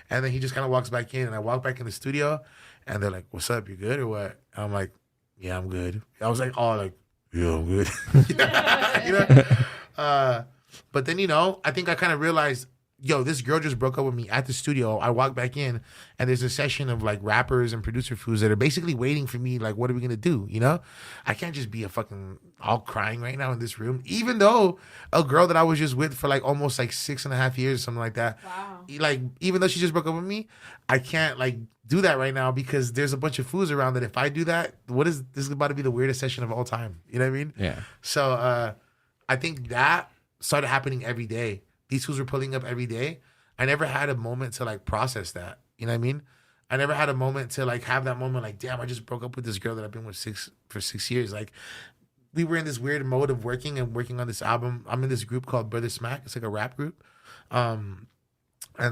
then he just kind of walks back in and I walk back in the studio and they're like, what's up? You good or what? And I'm like, yeah, I'm good. I was like, oh, like, yeah, I'm good. But then, I think I kind of realized, this girl just broke up with me at the studio. I walk back in and there's a session of like rappers and producer fools that are basically waiting for me. Like, what are we going to do? I can't just be all crying right now in this room, even though a girl that I was just with for like almost like 6.5 years or something like that. Wow. Like, even though she just broke up with me, I can't like do that right now because there's a bunch of fools around that if I do that, this is about to be the weirdest session of all time. You know what I mean? Yeah. So I think that started happening every day. These fools were pulling up every day. I never had a moment to like process that. You know what I mean? I never had a moment to like have that moment like, damn, I just broke up with this girl that I've been with for 6 years. Like, we were in this weird mode of working on this album. I'm in this group called Brother Smack. It's like a rap group. And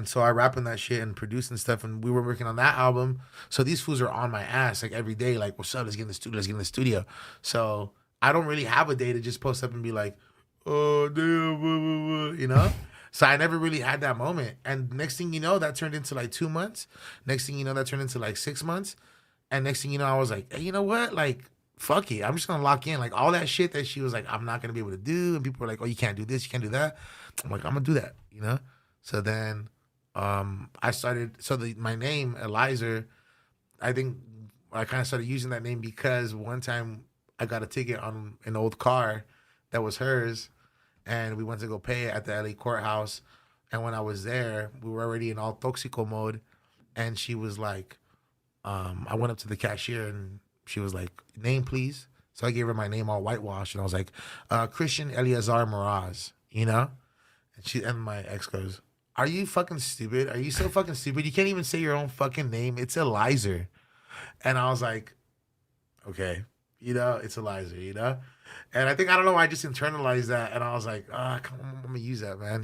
so I rap on that shit and produce and stuff. And we were working on that album. So these fools are on my ass like every day. Like, what's up? Let's get in the studio. So I don't really have a day to just post up and be like, oh, damn, So I never really had that moment. And next thing you know, that turned into like 2 months. Next thing you know, that turned into like 6 months. And next thing you know, I was like, hey, you know what? Like, fuck it. I'm just going to lock in. Like, all that shit that she was like, I'm not going to be able to do. And people were like, oh, you can't do this. You can't do that. I'm like, I'm going to do that, So then I started, my name, Eleazer, I think I kind of started using that name because one time I got a ticket on an old car that was hers. And we went to go pay it at the LA courthouse. And when I was there, we were already in all toxico mode. And she was like, I went up to the cashier and she was like, name, please. So I gave her my name all whitewashed. And I was like, Christian Eleazer Moraz, And my ex goes, are you fucking stupid? Are you so fucking stupid? You can't even say your own fucking name. It's Eleazer. And I was like, okay, it's Eleazer, And I don't know why I just internalized that. And I was like, come on, I'm going to use that, man,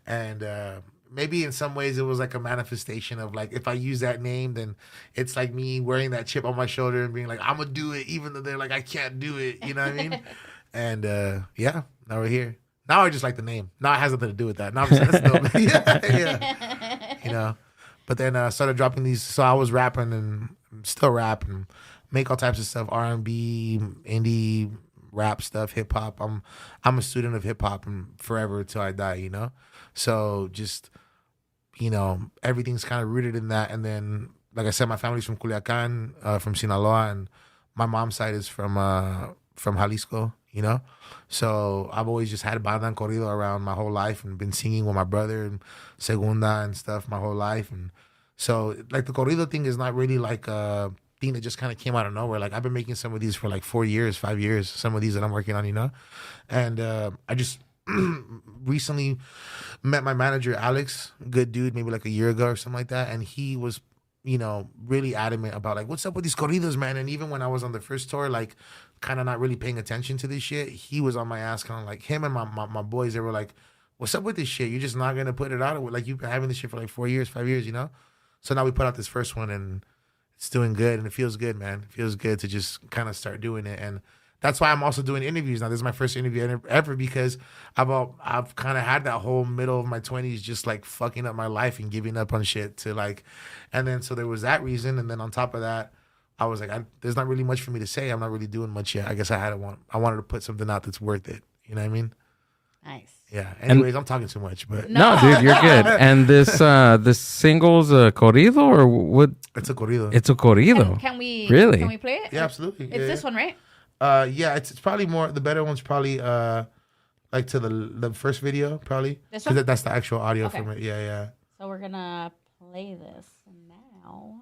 And maybe in some ways it was like a manifestation of like, if I use that name, then it's like me wearing that chip on my shoulder and being like, I'm going to do it, even though they're like, I can't do it. You know what I mean? And now we're here. Now I just like the name. Now it has nothing to do with that. Now I'm just like, that's dope. Yeah. But then I started dropping these. So I was rapping and still rap and make all types of stuff, R&B, indie, rap stuff, hip hop. I'm a student of hip hop and forever till I die, So just, everything's kind of rooted in that. And then, like I said, my family's from Culiacan, from Sinaloa, and my mom's side is from Jalisco, So I've always just had banda and corrido around my whole life and been singing with my brother and segunda and stuff my whole life. And so like the corrido thing is not really like thing that just kind of came out of nowhere. Like I've been making some of these for like 4 years, 5 years. Some of these that I'm working on, and I just recently met my manager Alex, good dude, maybe like a year ago or something like that, and he was really adamant about like, what's up with these corridos, man? And even when I was on the first tour, like kind of not really paying attention to this shit, he was on my ass, kind of like him and my boys, they were like, what's up with this shit? You're just not gonna put it out? Like you've been having this shit for like 4 years, 5 years, So now we put out this first one and it's doing good and it feels good, man. It feels good to just kind of start doing it. And that's why I'm also doing interviews now. This is my first interview ever because I've kind of had that whole middle of my 20s just like fucking up my life and giving up on shit to like, and then so there was that reason. And then on top of that, I was like, there's not really much for me to say. I'm not really doing much yet. I guess I wanted to put something out that's worth it. You know what I mean? Nice. Yeah. Anyways, I'm talking too much, but no, dude, you're good. And this single's a corrido or what? It's a corrido. It's a corrido. Can we really? Can we play it? Yeah, absolutely. It's this one, right? Yeah, it's probably more. The better one's probably like to the first video, probably. This one? That's the actual audio from it. Yeah. So we're gonna play this now.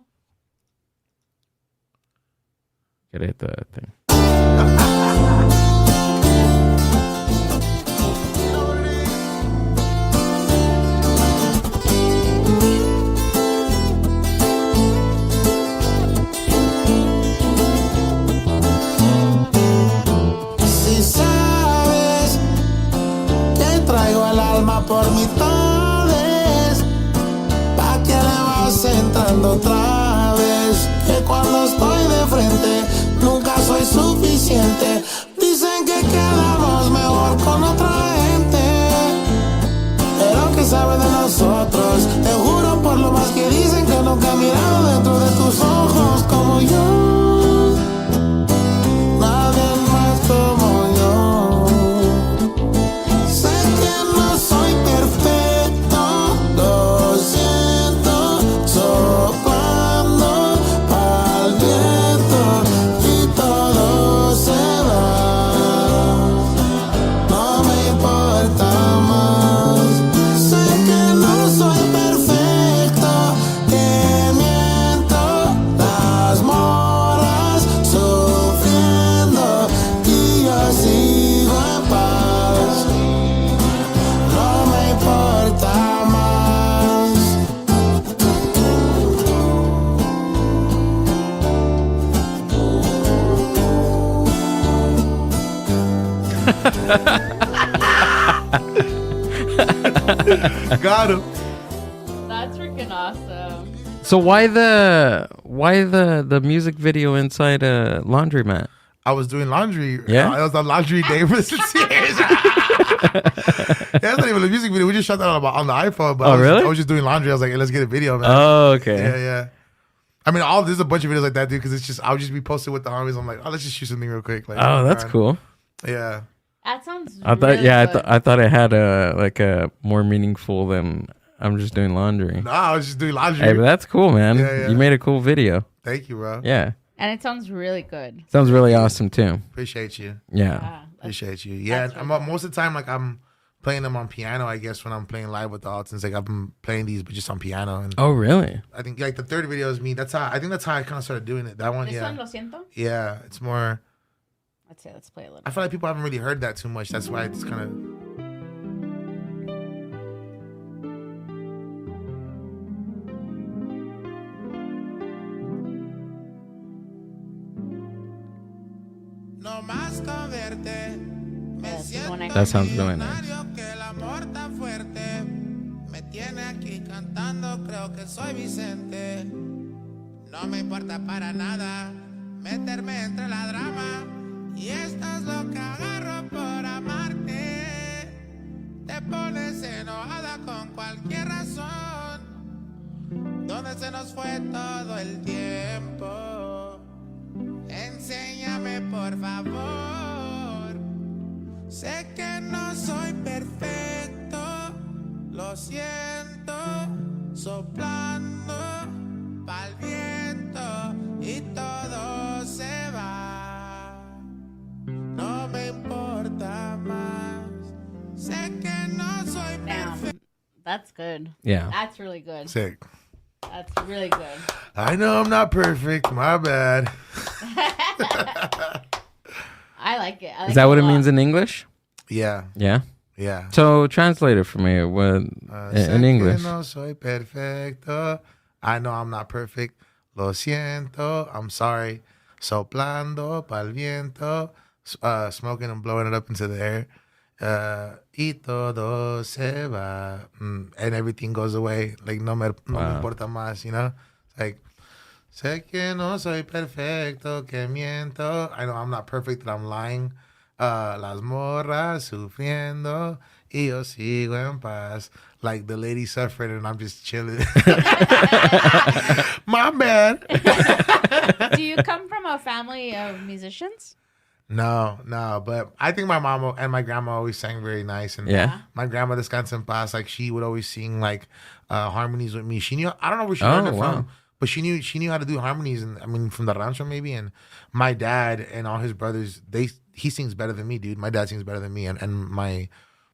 Gotta hit the thing. Por mitades, pa' que le vas entrando otra vez. Que cuando estoy de frente, nunca soy suficiente. Dicen que quedamos mejor con otra gente, pero que sabe de nosotros. Te juro por lo más que dicen que nunca he mirado dentro de tus ojos como yo. Nadie más como yo. Got him. That's freaking awesome. So why the music video inside a laundromat? I was doing laundry. Yeah, it was a laundry day for 6 years. That's not even a music video. We just shot that on the iPhone. But really? I was just doing laundry. I was like, hey, let's get a video, man. Oh, okay. Yeah. I mean, there's a bunch of videos like that, dude. Because it's just I'll just be posted with the homies. I'm like, let's just shoot something real quick. Like, oh, that's cool. Yeah. That sounds. I thought, really good. I thought it had a more meaningful than I'm just doing laundry. No, I was just doing laundry. Hey, but that's cool, man. Yeah. You made a cool video. Thank you, bro. Yeah. And it sounds really good. Sounds really awesome too. Appreciate you. Yeah. Appreciate you. Yeah. Really Most of the time, like I'm playing them on piano. I guess when I'm playing live with the Altons, like I've been playing these, but just on piano. And oh, really? I think like the third video is me. I think that's how I kind of started doing it. That one, This yeah. one, Lo Siento? Yeah, it's more. Let's play a little. I feel like people haven't really heard that too much. That's why it's kind of. That sounds really nice. Me tiene aquí cantando, creo que soy Vicente. No me importa para nada meterme entre la drama. Y esto es lo que agarro por amarte. Te pones enojada con cualquier razón. ¿Dónde se nos fue todo el tiempo? Enséñame por favor. Sé que no soy perfecto. Lo siento, soplando pa'l viento y todo se va. No me importa más. Sé que no soy perfecto. That's good. Yeah. That's really good. Sick. That's really good. I know I'm not perfect. My bad. I like it. Is that what it means in English? Yeah. Yeah? Yeah. So translate it for me in English. No soy perfecto. I know I'm not perfect. Lo siento. I'm sorry. Soplando pa'l viento. Smoking and blowing it up into the air. Y todo se va. And everything goes away. Like, no me importa más, you know? Like, sé que no soy perfecto, que miento. I know I'm not perfect, that I'm lying. Las morras sufriendo. Y yo sigo en paz. Like, the lady suffering and I'm just chilling. My bad. Do you come from a family of musicians? No, but I think my mom and my grandma always sang very nice. And my grandma, Descansa en Paz, like, she would always sing like harmonies with me. She knew, I don't know where she learned it from, but she knew how to do harmonies. And I mean, from the rancho maybe. And my dad and all his brothers, he sings better than me, dude. My dad sings better than me, and my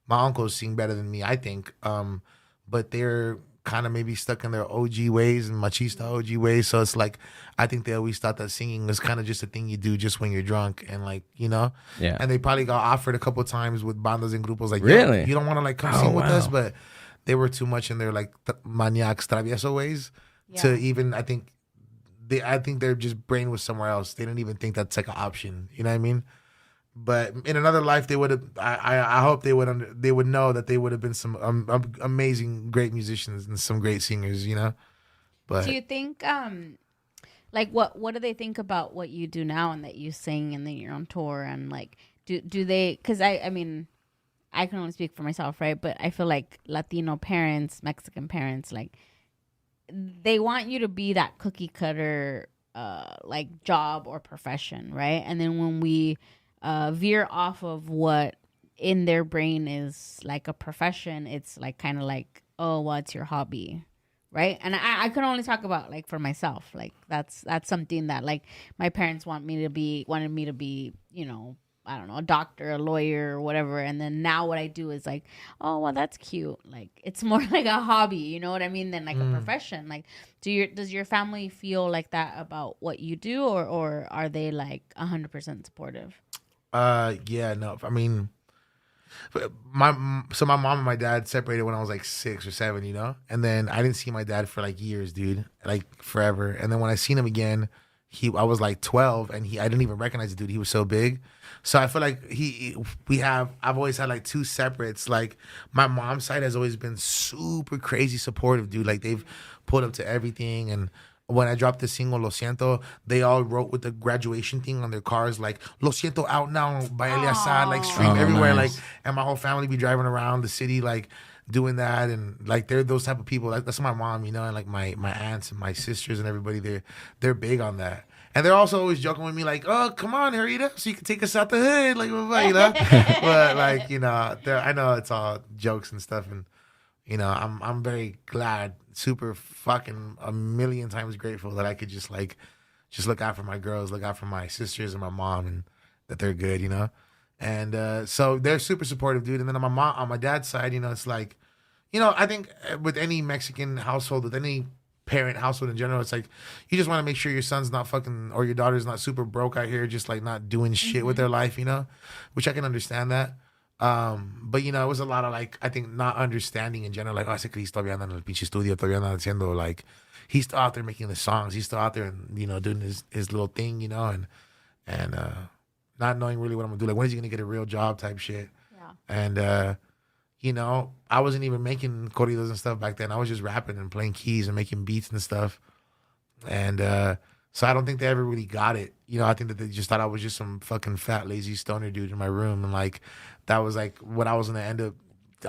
uncles sing better than me, I think. But they're kind of maybe stuck in their OG ways and machista OG ways. So it's like, I think they always thought that singing was kind of just a thing you do just when you're drunk and like, you know? Yeah. And they probably got offered a couple of times with bandas and grupos like, really? You don't want to like come sing with us? But they were too much in their like maniacs travieso ways to even, I think their just brain was somewhere else. They didn't even think that's like an option. You know what I mean? But in another life, they would have. I hope they would know that they would have been some amazing, great musicians and some great singers. You know. But do you think, like, what do they think about what you do now and that you sing and that you're on tour and like do they? Because I mean, I can only speak for myself, right? But I feel like Latino parents, Mexican parents, like they want you to be that cookie cutter, like job or profession, right? And then when we veer off of what in their brain is like a profession, it's like kind of like, oh, well, it's your hobby, right? And I can only talk about like for myself, like that's something that like my parents wanted me to be, you know, I don't know, a doctor, a lawyer, or whatever. And then now what I do is like, oh, well, that's cute. Like it's more like a hobby, you know what I mean, than like a profession. Like, does your family feel like that about what you do, or are they like 100% supportive? Yeah, no. I mean, my mom and my dad separated when I was like 6 or 7, you know? And then I didn't see my dad for like years, dude. Like forever. And then when I seen him again, I was like 12 and I didn't even recognize the dude. He was so big. So I feel like I've always had like two separates. Like my mom's side has always been super crazy supportive, dude. Like they've pulled up to everything. And when I dropped the single Lo Siento, they all wrote with the graduation thing on their cars, like Lo Siento out now by Eleazer, like stream everywhere. Nice. Like, and my whole family be driving around the city, like doing that. And like, they're those type of people. Like, that's my mom, you know, and like my aunts and my sisters and everybody, they're big on that. And they're also always joking with me, like, oh, come on, hurry it up so you can take us out the hood, like, you know? But like, you know, I know it's all jokes and stuff. And, you know, I'm very glad, super fucking a million times grateful that I could just look out for my girls, look out for my sisters and my mom, and that they're good, you know? And so they're super supportive, dude. And then on my dad's side, you know, it's like, you know, I think with any Mexican household, with any parent household in general, it's like you just want to make sure your son's not fucking, or your daughter's not super broke out here, just like not doing shit with their life, you know? Which I can understand that. But you know, it was a lot of like, I think not understanding in general, like, oh, ese Cristo todavía anda en el pinche estudio, todavía anda haciendo, like, he's still out there making the songs, he's still out there and, you know, doing his little thing, you know, and not knowing really what I'm gonna do, like, when is he gonna get a real job type shit. And you know, I wasn't even making corridos and stuff back then. I was just rapping and playing keys and making beats and stuff. And so I don't think they ever really got it. You know, I think that they just thought I was just some fucking fat, lazy stoner dude in my room. And like, that was like what I was going to end up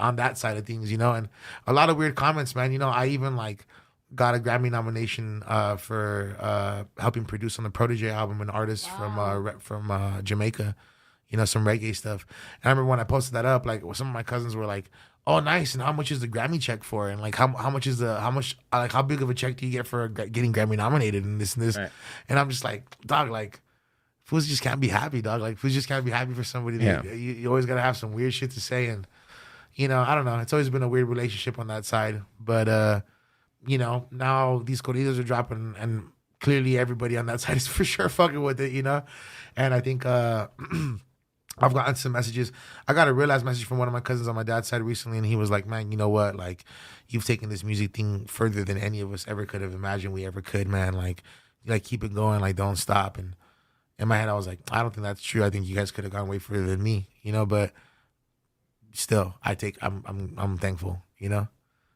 on that side of things, you know? And a lot of weird comments, man. You know, I even like got a Grammy nomination for helping produce on the Protege album, an artist from Jamaica. You know, some reggae stuff. And I remember when I posted that up, like some of my cousins were like, "Oh, nice! And how much is the Grammy check for? And like, how big of a check do you get for getting Grammy nominated and this and this?" Right. And I'm just like, dog, like, fools just can't be happy, dog. Like, fools just can't be happy for somebody. Yeah. You always gotta have some weird shit to say, and you know, I don't know. It's always been a weird relationship on that side, but you know, now these corridos are dropping, and clearly everybody on that side is for sure fucking with it, you know? And I think I've gotten some messages. I got a real ass message from one of my cousins on my dad's side recently, and he was like, man, you know what? Like, you've taken this music thing further than any of us ever could have imagined we ever could, man. Like keep it going, like, don't stop. And in my head, I was like, I don't think that's true. I think you guys could have gone way further than me, you know? But still, I'm thankful, you know?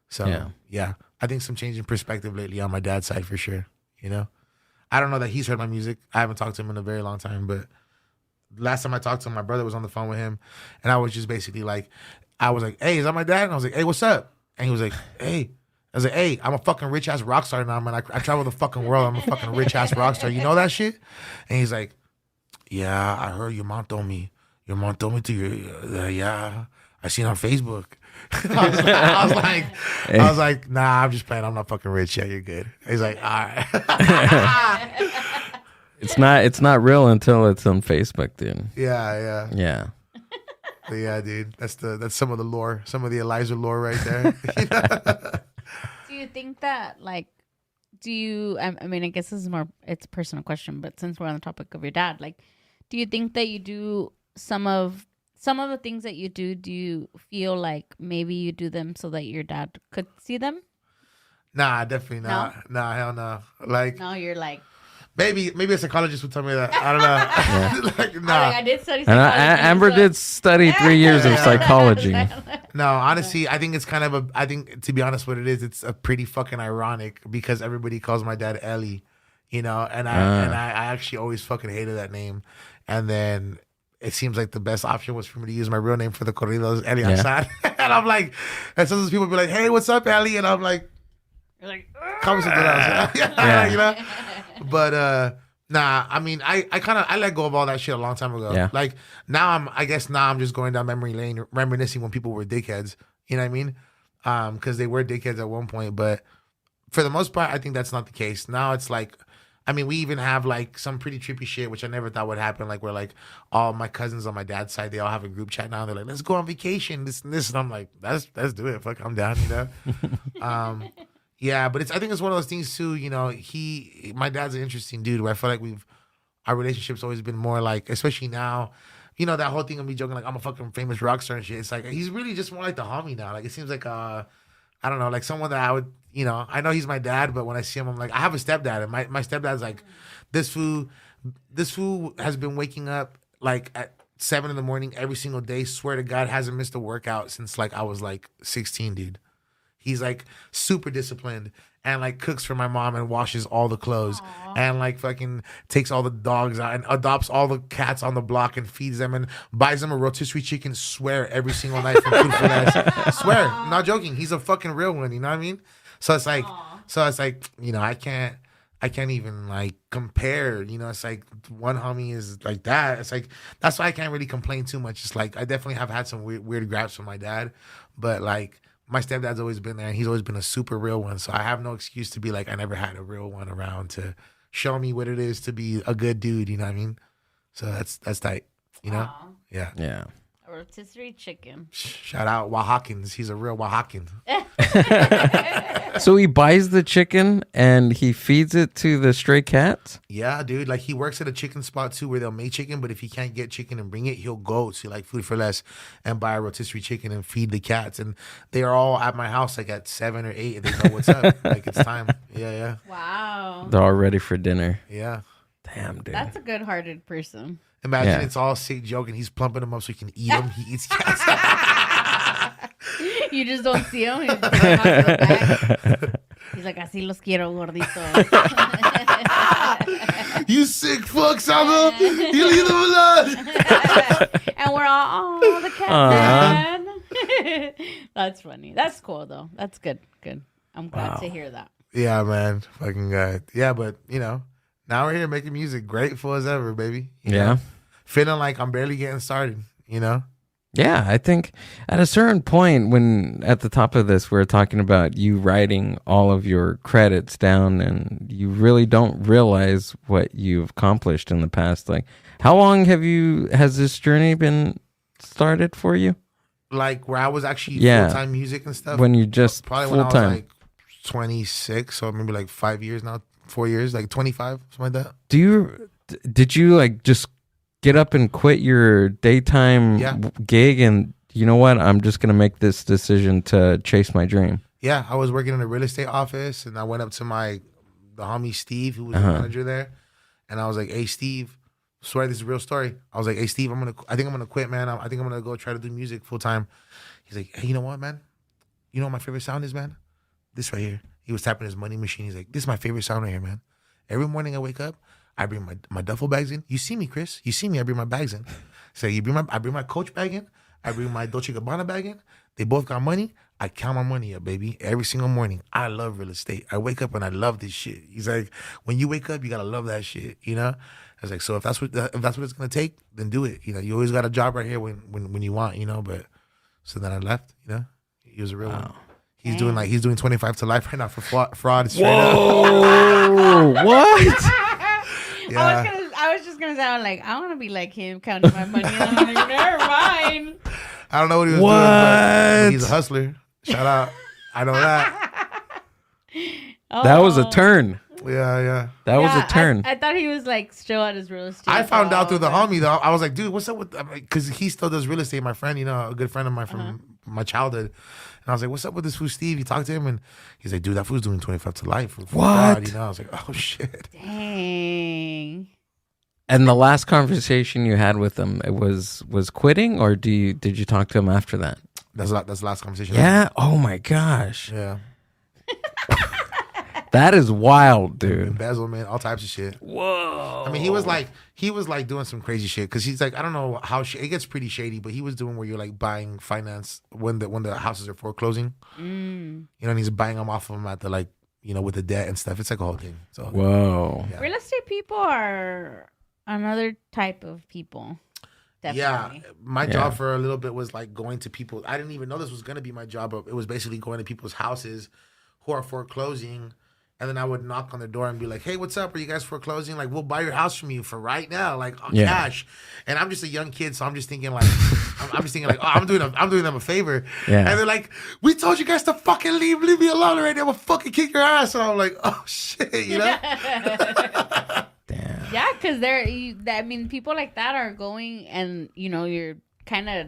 So, yeah. I think some change in perspective lately on my dad's side for sure, you know? I don't know that he's heard my music. I haven't talked to him in a very long time, but last time I talked to him, my brother was on the phone with him, and I was just basically like, I was like, hey, is that my dad? And I was like, hey, what's up? And he was like, hey. I was like, hey, I'm a fucking rich ass rock star now, man. I travel the fucking world. I'm a fucking rich ass rock star. You know that shit? And he's like, yeah, I heard your mom told me. Your mom told me to you. Yeah, I seen on Facebook. I was like, nah, I'm just playing. I'm not fucking rich. Yeah, you're good. He's like, all right. It's not real until it's on Facebook, dude. Yeah. But yeah, dude. That's some of the lore, some of the Eleazer lore right there. Do you think that, like, I mean, I guess this is it's a personal question, but since we're on the topic of your dad, like, do you think that you do some of the things that you do you feel like maybe you do them so that your dad could see them? Nah, definitely not. No? Nah, hell no. Like, no, you're like, maybe a psychologist would tell me that. I don't know. Like, nah. I did study psychology. Amber did study 3 years of psychology. No, honestly, I think it's kind of I think, to be honest, what it is, it's a pretty fucking ironic because everybody calls my dad Ellie, you know, and I actually always fucking hated that name. And then it seems like the best option was for me to use my real name for the corridos, Eleazer. And I'm like, and sometimes people be like, hey, what's up, Ellie? And I'm like, you're like, call me something else. You know? But nah, I mean, I let go of all that shit a long time ago. Yeah. Like now I'm just going down memory lane, reminiscing when people were dickheads. You know what I mean? Because they were dickheads at one point, but for the most part, I think that's not the case. Now it's like, I mean, we even have like some pretty trippy shit, which I never thought would happen. Like where like all my cousins on my dad's side, they all have a group chat now. They're like, let's go on vacation, this and this, and I'm like, let's do it. Fuck, I'm down, you know. Yeah, but I think it's one of those things too. You know, my dad's an interesting dude. Where I feel like our relationship's always been more like, especially now, you know, that whole thing of me joking like I'm a fucking famous rock star and shit. It's like he's really just more like the homie now. Like it seems like I don't know, like someone that I would, you know, I know he's my dad, but when I see him, I'm like, I have a stepdad, and my stepdad's like, this fool has been waking up like at 7 a.m. every single day. Swear to God, hasn't missed a workout since like I was like 16, dude. He's like super disciplined and like cooks for my mom and washes all the clothes. Aww. And like fucking takes all the dogs out and adopts all the cats on the block and feeds them and buys them a rotisserie chicken. Swear every single night from Food for Less. Swear, not joking. He's a fucking real one. You know what I mean? So it's like, you know, I can't even like compare. You know, it's like one homie is like that. It's like that's why I can't really complain too much. It's like I definitely have had some weird grabs from my dad, but like. My stepdad's always been there, and he's always been a super real one. So I have no excuse to be like, I never had a real one around to show me what it is to be a good dude. You know what I mean? So that's tight. You know? Aww. Yeah. A rotisserie chicken. Shout out Oaxacans. He's a real Oaxacan. So he buys the chicken and he feeds it to the stray cats? Yeah, dude. Like he works at a chicken spot too where they'll make chicken, but if he can't get chicken and bring it, he'll go to like Food for Less and buy a rotisserie chicken and feed the cats. And they are all at my house like at 7 or 8 and they know what's up. Like it's time. Yeah. Wow. They're all ready for dinner. Yeah. Damn, dude. That's a good-hearted person. Imagine it's all sick joke and he's plumping them up so he can eat them. He eats cats. You just don't see him. He's like, así los quiero, gordito. You sick fuck, Saba. You leave them alone. And we're all, oh, the cat man. That's funny. That's cool, though. That's good. I'm glad to hear that. Yeah, man. Fucking good. Yeah, but, you know, now we're here making music. Grateful as ever, baby. You know? Feeling like I'm barely getting started, you know? Yeah, I think at a certain point when at the top of this, we're talking about you writing all of your credits down and you really don't realize what you've accomplished in the past. Like, how long has this journey been started for you? Like where I was actually full-time music and stuff? When you just probably full-time. when I was like 26, so maybe like 5 years now, 4 years, like 25, something like that. Did you like just get up and quit your daytime gig and you know what? I'm just gonna make this decision to chase my dream. Yeah, I was working in a real estate office, and I went up to the homie Steve, who was the manager there, and I was like, "Hey, Steve, swear this is a real story." I was like, "Hey, Steve, I think I'm gonna quit, man. I think I'm gonna go try to do music full time." He's like, "Hey, you know what, man? You know what my favorite sound is, man? This right here." He was tapping his money machine. He's like, "This is my favorite sound right here, man. Every morning I wake up, I bring my duffel bags in. You see me, Chris. You see me. I bring my bags in. So I bring my Coach bag in. I bring my Dolce & Gabbana bag in. They both got money. I count my money up, baby, every single morning. I love real estate. I wake up and I love this shit." He's like, "When you wake up, you gotta love that shit, you know." I was like, "So if that's what it's gonna take, then do it. You know, you always got a job right here when you want, you know." But so then I left. You know, he was a real one. He's doing 25 to life right now for fraud. Whoa! What? Yeah. I was just gonna say, I want to be like him, counting my money. And I'm like, never mind. I don't know what he was doing, but he's a hustler. Shout out. I know that. That was a turn. Yeah. That was a turn. I thought he was like still at his real estate. I found out through the homie though. I was like, "Dude, what's up with?" Because he still does real estate. My friend, you know, a good friend of mine from my childhood. And I was like, "What's up with this fool, Steve?" You talked to him, and he's like, "Dude, that fool's doing 25 to life." For what? God, you know, I was like, "Oh shit." Dang. And the last conversation you had with him, it was quitting, or did you talk to him after that? That's the last conversation. Yeah. Oh my gosh. Yeah. That is wild, dude. Embezzlement, all types of shit. Whoa. I mean, he was like doing some crazy shit because he's like, I don't know how it gets pretty shady, but he was doing where you're like buying finance when the houses are foreclosing. You know, and he's buying them off of them at the like, you know, with the debt and stuff. It's like a whole thing. So whoa. Yeah. Real estate people are another type of people. Definitely. Yeah, my job for a little bit was like going to people. I didn't even know this was going to be my job, but it was basically going to people's houses who are foreclosing. And then I would knock on their door and be like, "Hey, what's up? Are you guys foreclosing? Like, we'll buy your house from you for right now, like on cash." And I'm just a young kid, so I'm just thinking like, oh, I'm doing them a favor. Yeah. And they're like, "We told you guys to fucking leave me alone right now. We'll fucking kick your ass." And I'm like, "Oh shit," you know? Damn. Yeah, because people like that are going, and you know, you're kind of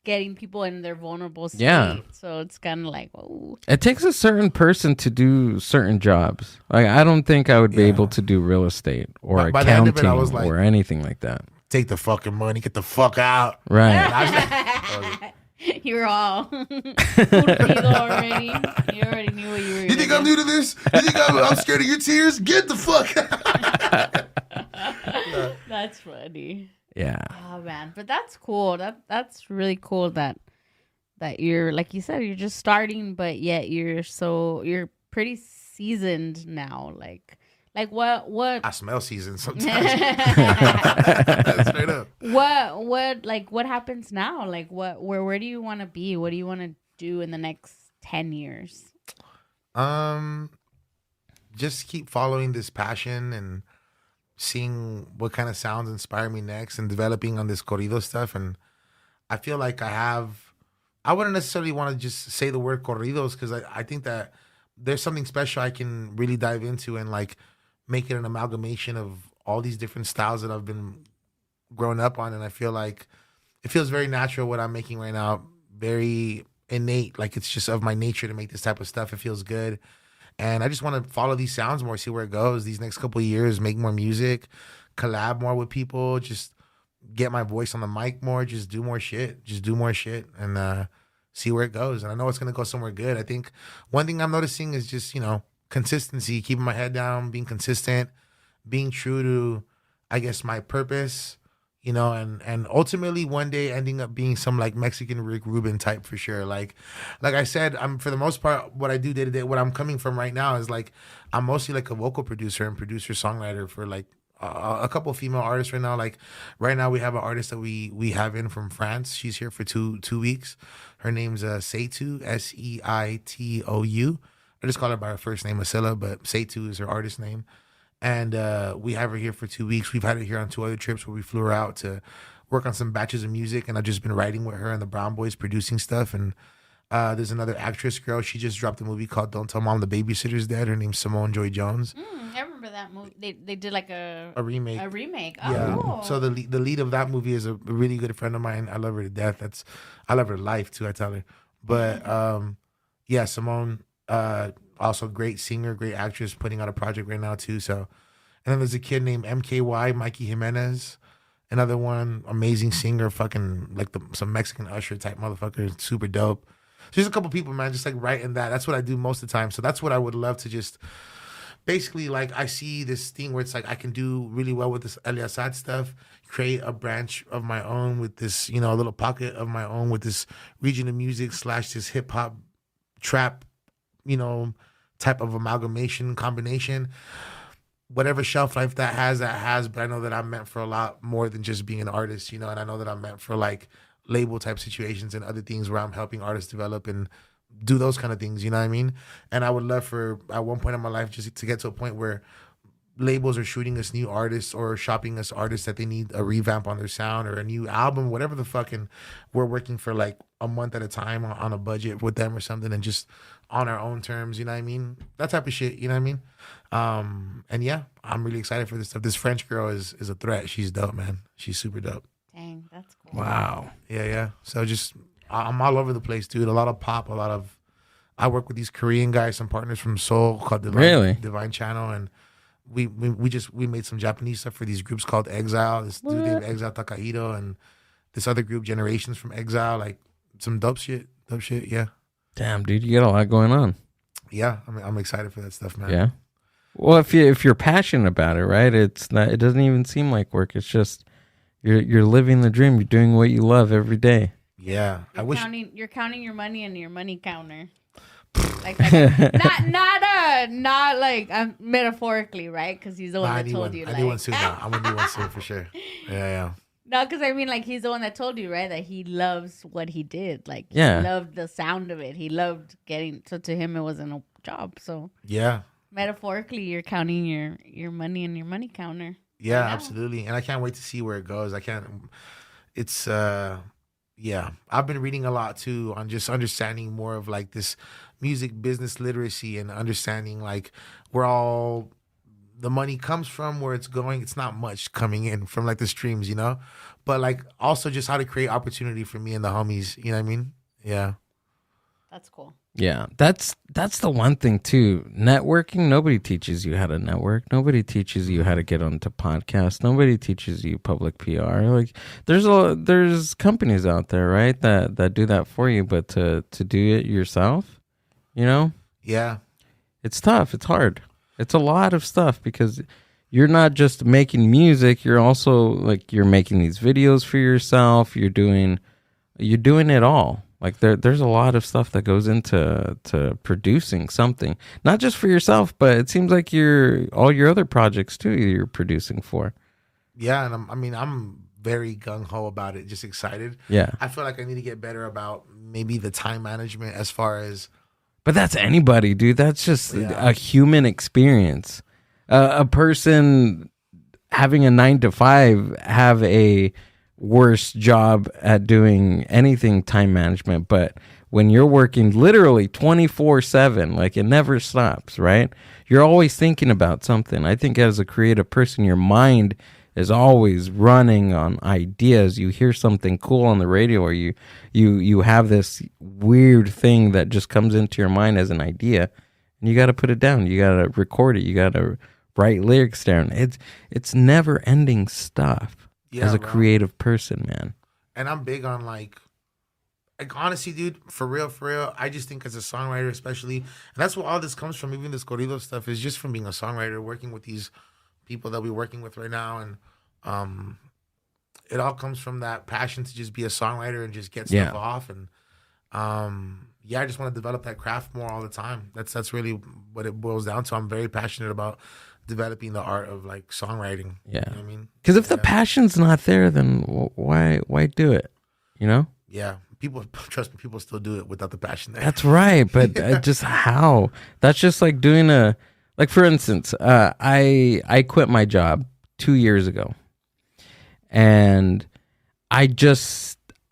getting people in their vulnerable state. Yeah. So it's kind of like, whoa. It takes a certain person to do certain jobs. Like I don't think I would be able to do real estate or By the end of accounting it, I was like, or anything like that. Take the fucking money, get the fuck out. Right. You were all already. You already knew what you were. You think I'm new to this? You think I'm scared of your tears? Get the fuck out. That's funny. Yeah. Oh man, but that's cool. That's really cool that you're, like you said, you're just starting, but yet you're pretty seasoned now. Like what? I smell seasoned sometimes. Straight up. What happens now? Like where do you want to be? What do you want to do in the next 10 years? Just keep following this passion and seeing what kind of sounds inspire me next and developing on this corrido stuff. And I feel like I wouldn't necessarily want to just say the word corridos because I think that there's something special I can really dive into and like make it an amalgamation of all these different styles that I've been growing up on. And I feel like it feels very natural what I'm making right now, very innate. Like it's just of my nature to make this type of stuff. It feels good. And I just want to follow these sounds more, see where it goes these next couple of years, make more music, collab more with people, just get my voice on the mic more, just do more shit, and see where it goes. And I know it's going to go somewhere good. I think one thing I'm noticing is just, you know, consistency, keeping my head down, being consistent, being true to, I guess, my purpose, you know, and ultimately one day ending up being some like Mexican Rick Rubin type for sure. Like I said, I'm for the most part, what I do day to day, what I'm coming from right now is like, I'm mostly like a vocal producer and songwriter for like a couple of female artists right now. Like right now we have an artist that we have in from France. She's here for two weeks. Her name's Seitou, Seitou. I just call her by her first name, Asila, but Seitou is her artist name. And we have her here for 2 weeks. We've had her here on 2 other trips where we flew her out to work on some batches of music. And I've just been writing with her and the Brown Boys, producing stuff. And There's another actress girl. She just dropped a movie called Don't Tell Mom the Babysitter's Dead. Her name's Simone Joy Jones. I remember that movie. They did like a remake. A remake. Oh, Yeah. cool. So the lead of that movie is a really good friend of mine. I love her to death. I love her to life too. I tell her. But yeah, Simone, also great singer, great actress, putting out a project right now too. So, and then there's a kid named MKY, Mikey Jimenez. Another one, amazing singer, fucking like some Mexican usher type motherfucker, super dope. So there's a couple people, man, just like writing that. That's what I do most of the time. So that's what I would love to just basically, like, I see this thing where it's like I can do really well with this Eleazer stuff, create a branch of my own with this, you know, a little pocket of my own with this region of music / this hip hop trap, you know, type of amalgamation combination. Whatever shelf life that has, but I know that I'm meant for a lot more than just being an artist, you know, and I know that I'm meant for like label type situations and other things where I'm helping artists develop and do those kind of things, you know what I mean? And I would love for at one point in my life just to get to a point where labels are shooting us new artists or shopping us artists that they need a revamp on their sound or a new album, whatever the fucking, we're working for like a month at a time on a budget with them or something and just on our own terms, you know what I mean? That type of shit, you know what I mean? And yeah, I'm really excited for this stuff. This French girl is a threat. She's dope, man. She's super dope. Dang, that's cool. Wow. Yeah. So just, I'm all over the place, dude. A lot of pop, I work with these Korean guys, some partners from Seoul called Divine Channel, and we made some Japanese stuff for these groups called Exile. This dude named Exile Takahito and this other group, Generations from Exile, like some dope shit, yeah. Damn, dude, you got a lot going on. Yeah, I'm excited for that stuff, man. Yeah. Well, if you're passionate about it, right? It's not. It doesn't even seem like work. It's just you're living the dream. You're doing what you love every day. Yeah, You're counting your money in your money counter. Like not like metaphorically, right? Because he's the one that told you. I do one soon now. I'm gonna do one soon for sure. Yeah. No, because I mean, like, he's the one that told you, right, that he loves what he did. Like, he loved the sound of it. He loved getting. So to him, it wasn't a job. So yeah, metaphorically, you're counting your money in your money counter. Yeah, absolutely. And I can't wait to see where it goes. It's yeah. I've been reading a lot too on just understanding more of like this music business literacy and understanding like where all the money comes from, where it's going. It's not much coming in from like the streams, you know, but like also just how to create opportunity for me and the homies. You know what I mean? Yeah. That's cool. Yeah, that's the one thing too. Networking, nobody teaches you how to network. Nobody teaches you how to get onto podcasts. Nobody teaches you public PR. Like there's companies out there, right, that do that for you, but to do it yourself, you know? Yeah. It's tough. It's hard. It's a lot of stuff because you're not just making music, you're also like you're making these videos for yourself, you're doing it all. Like there's a lot of stuff that goes into producing something, not just for yourself, but it seems like all your other projects too you're producing for. Yeah, and I'm very gung ho about it, just excited. Yeah, I feel like I need to get better about maybe the time management as far as. But that's anybody, dude. That's just a human experience. A person having a 9-to-5 have a worse job at doing anything time management, but when you're working literally 24/7, like it never stops, right? You're always thinking about something. I think as a creative person, your mind is always running on ideas. You hear something cool on the radio, or you have this weird thing that just comes into your mind as an idea, and you got to put it down. You got to record it. You got to write lyrics down. It's never ending stuff. As a creative person, man. And I'm big on like honestly, dude, for real, I just think as a songwriter especially, and that's where all this comes from, even this corrido stuff is just from being a songwriter, working with these people that we're working with right now, and it all comes from that passion to just be a songwriter and just get stuff off, and I just want to develop that craft more all the time. That's really what it boils down to. I'm very passionate about developing the art of like songwriting. Yeah. You know what I mean? Because if the passion's not there, then why do it? You know? Yeah. Trust me, people still do it without the passion there. That's right. But just how? That's just like doing like for instance, I quit my job 2 years ago. And I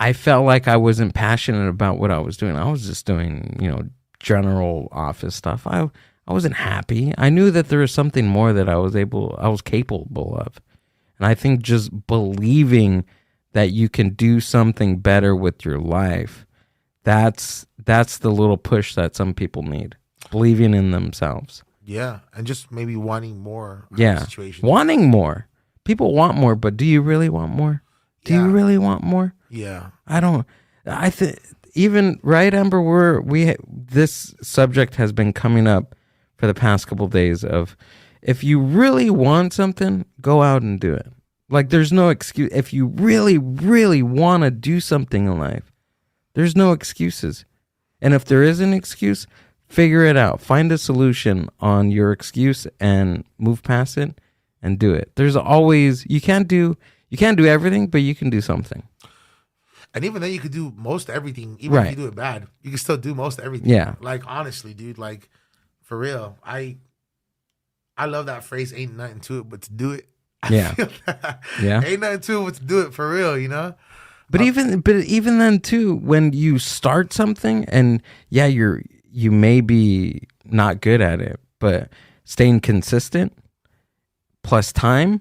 I felt like I wasn't passionate about what I was doing. I was just doing, general office stuff. I wasn't happy. I knew that there was something more that I was capable of. And I think just believing that you can do something better with your life, that's the little push that some people need. Believing in themselves. Yeah, and just maybe wanting more. Situations. Wanting more. People want more, but do you really want more? Do you really want more? Yeah. I don't. I think even right, Amber. This subject has been coming up for the past couple days. Of if you really want something, go out and do it. Like there's no excuse. If you really, really want to do something in life, there's no excuses. And if there is an excuse, figure it out. Find a solution on your excuse and move past it and do it. There's always you can't do everything, but you can do something. And even then, you could do most everything. Even if you do it bad, you can still do most everything. Yeah. Like honestly, dude. Like for real, I love that phrase. Ain't nothing to it but to do it. Yeah. Yeah. Ain't nothing to it but to do it for real. But even then too, when you start something and you may be not good at it, but staying consistent plus time,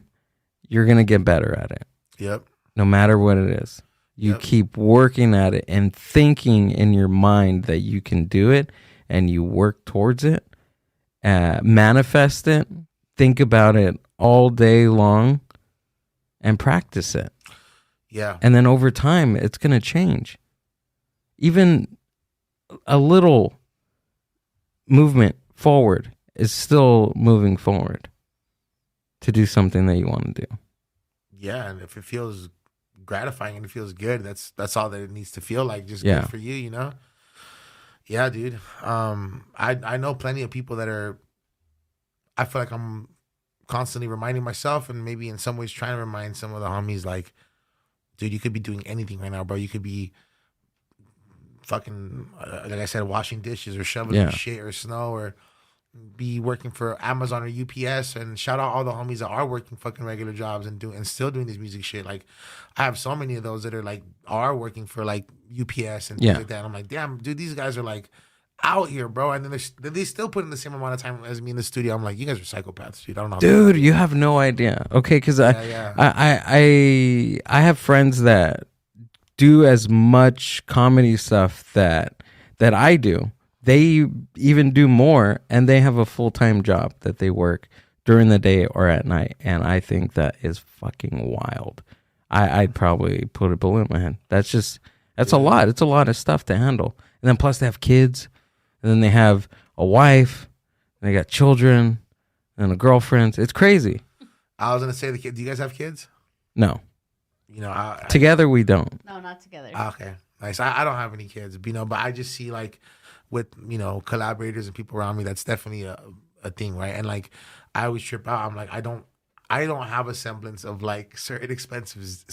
you're gonna get better at it. Yep. No matter what it is. You keep working at it and thinking in your mind that you can do it and you work towards it, manifest it, think about it all day long and practice it. Yeah. And then over time, it's going to change. Even a little movement forward is still moving forward to do something that you want to do. Yeah. And if it feels gratifying and it feels good, that's all that it needs to feel like. Just good for you, Yeah, dude. I know plenty of people that are, I feel like I'm constantly reminding myself and maybe in some ways trying to remind some of the homies like, dude, you could be doing anything right now, bro. You could be fucking, like I said, washing dishes or shoveling shit or snow or be working for Amazon or UPS. And shout out all the homies that are working fucking regular jobs and still doing this music shit. Like I have so many of those that are working for like UPS and things like that. And I'm like, damn, dude, these guys are like out here, bro. And then they still put in the same amount of time as me in the studio. I'm like, you guys are psychopaths, dude. I don't know. Dude, you have no idea. Okay, because I have friends that do as much comedy stuff that I do. They even do more, and they have a full-time job that they work during the day or at night. And I think that is fucking wild. I'd probably put a bullet in my head. That's a lot. It's a lot of stuff to handle. And then plus they have kids, and then they have a wife, and they got children, and a girlfriend. It's crazy. I was gonna say, do you guys have kids? No. Together we don't. No, not together. Okay, nice. I don't have any kids, but I just see like with collaborators and people around me, that's definitely a thing, right? And like I always trip out. I'm like, I don't have a semblance of like certain expenses,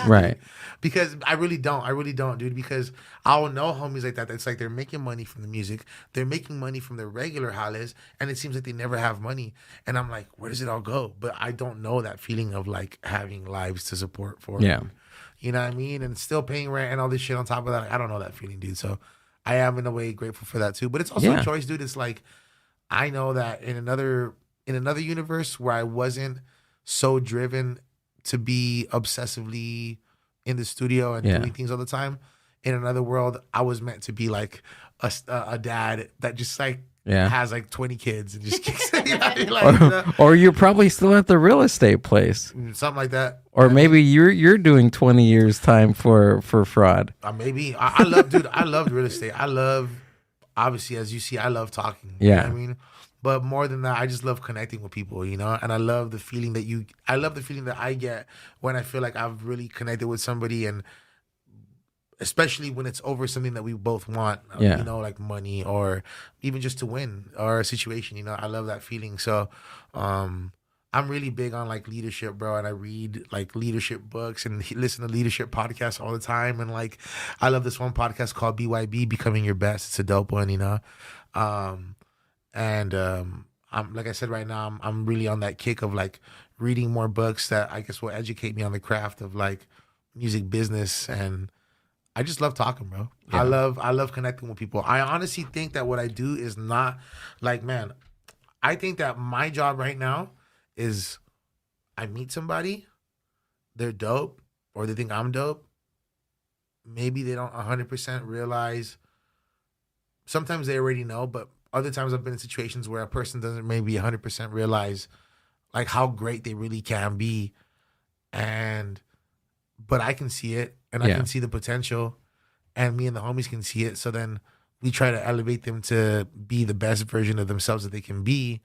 right? Because I really don't, dude. Because I'll know homies like that. It's like they're making money from the music, they're making money from their regular hales, and it seems like they never have money. And I'm like, where does it all go? But I don't know that feeling of like having lives to support for. Yeah, you know what I mean? And still paying rent and all this shit on top of that. Like, I don't know that feeling, dude. So I am in a way grateful for that too. But it's also a choice, dude. It's like I know that in another universe where I wasn't so driven to be obsessively in the studio and doing things all the time, in another world I was meant to be like a dad that just like has like 20 kids and just kicks or you're probably still at the real estate place, something like that. Or maybe you're doing 20 years time for fraud. Maybe I loved real estate. I love, obviously, as you see, I love talking. You know what I mean? But more than that, I just love connecting with people, and I love the feeling that I get when I feel like I've really connected with somebody, and especially when it's over something that we both want, like money or even just to win or a situation, I love that feeling. So, I'm really big on like leadership, bro. And I read like leadership books and listen to leadership podcasts all the time. And like, I love this one podcast called BYB, Becoming Your Best. It's a dope one, I'm like I said right now, I'm really on that kick of like reading more books that I guess will educate me on the craft of like music business and I just love talking, bro. Yeah. I love connecting with people. I honestly think that what I do is not like, man, I think that my job right now is I meet somebody, they're dope, or they think I'm dope. Maybe they don't 100% realize. Sometimes they already know, but other times I've been in situations where a person doesn't maybe 100% realize like how great they really can be. But I can see it, and I can see the potential, and me and the homies can see it. So then we try to elevate them to be the best version of themselves that they can be.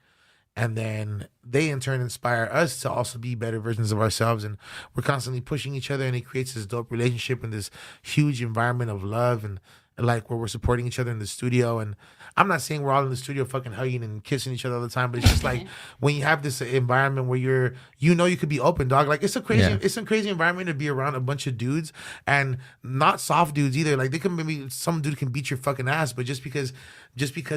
And then they in turn inspire us to also be better versions of ourselves. And we're constantly pushing each other, and it creates this dope relationship and this huge environment of love and like where we're supporting each other in the studio. And I'm not saying we're all in the studio fucking hugging and kissing each other all the time, but it's just like when you have this environment where you could be open, dog. Like it's a crazy environment to be around a bunch of dudes, and not soft dudes either. Like they can maybe some dude can beat your fucking ass, but just because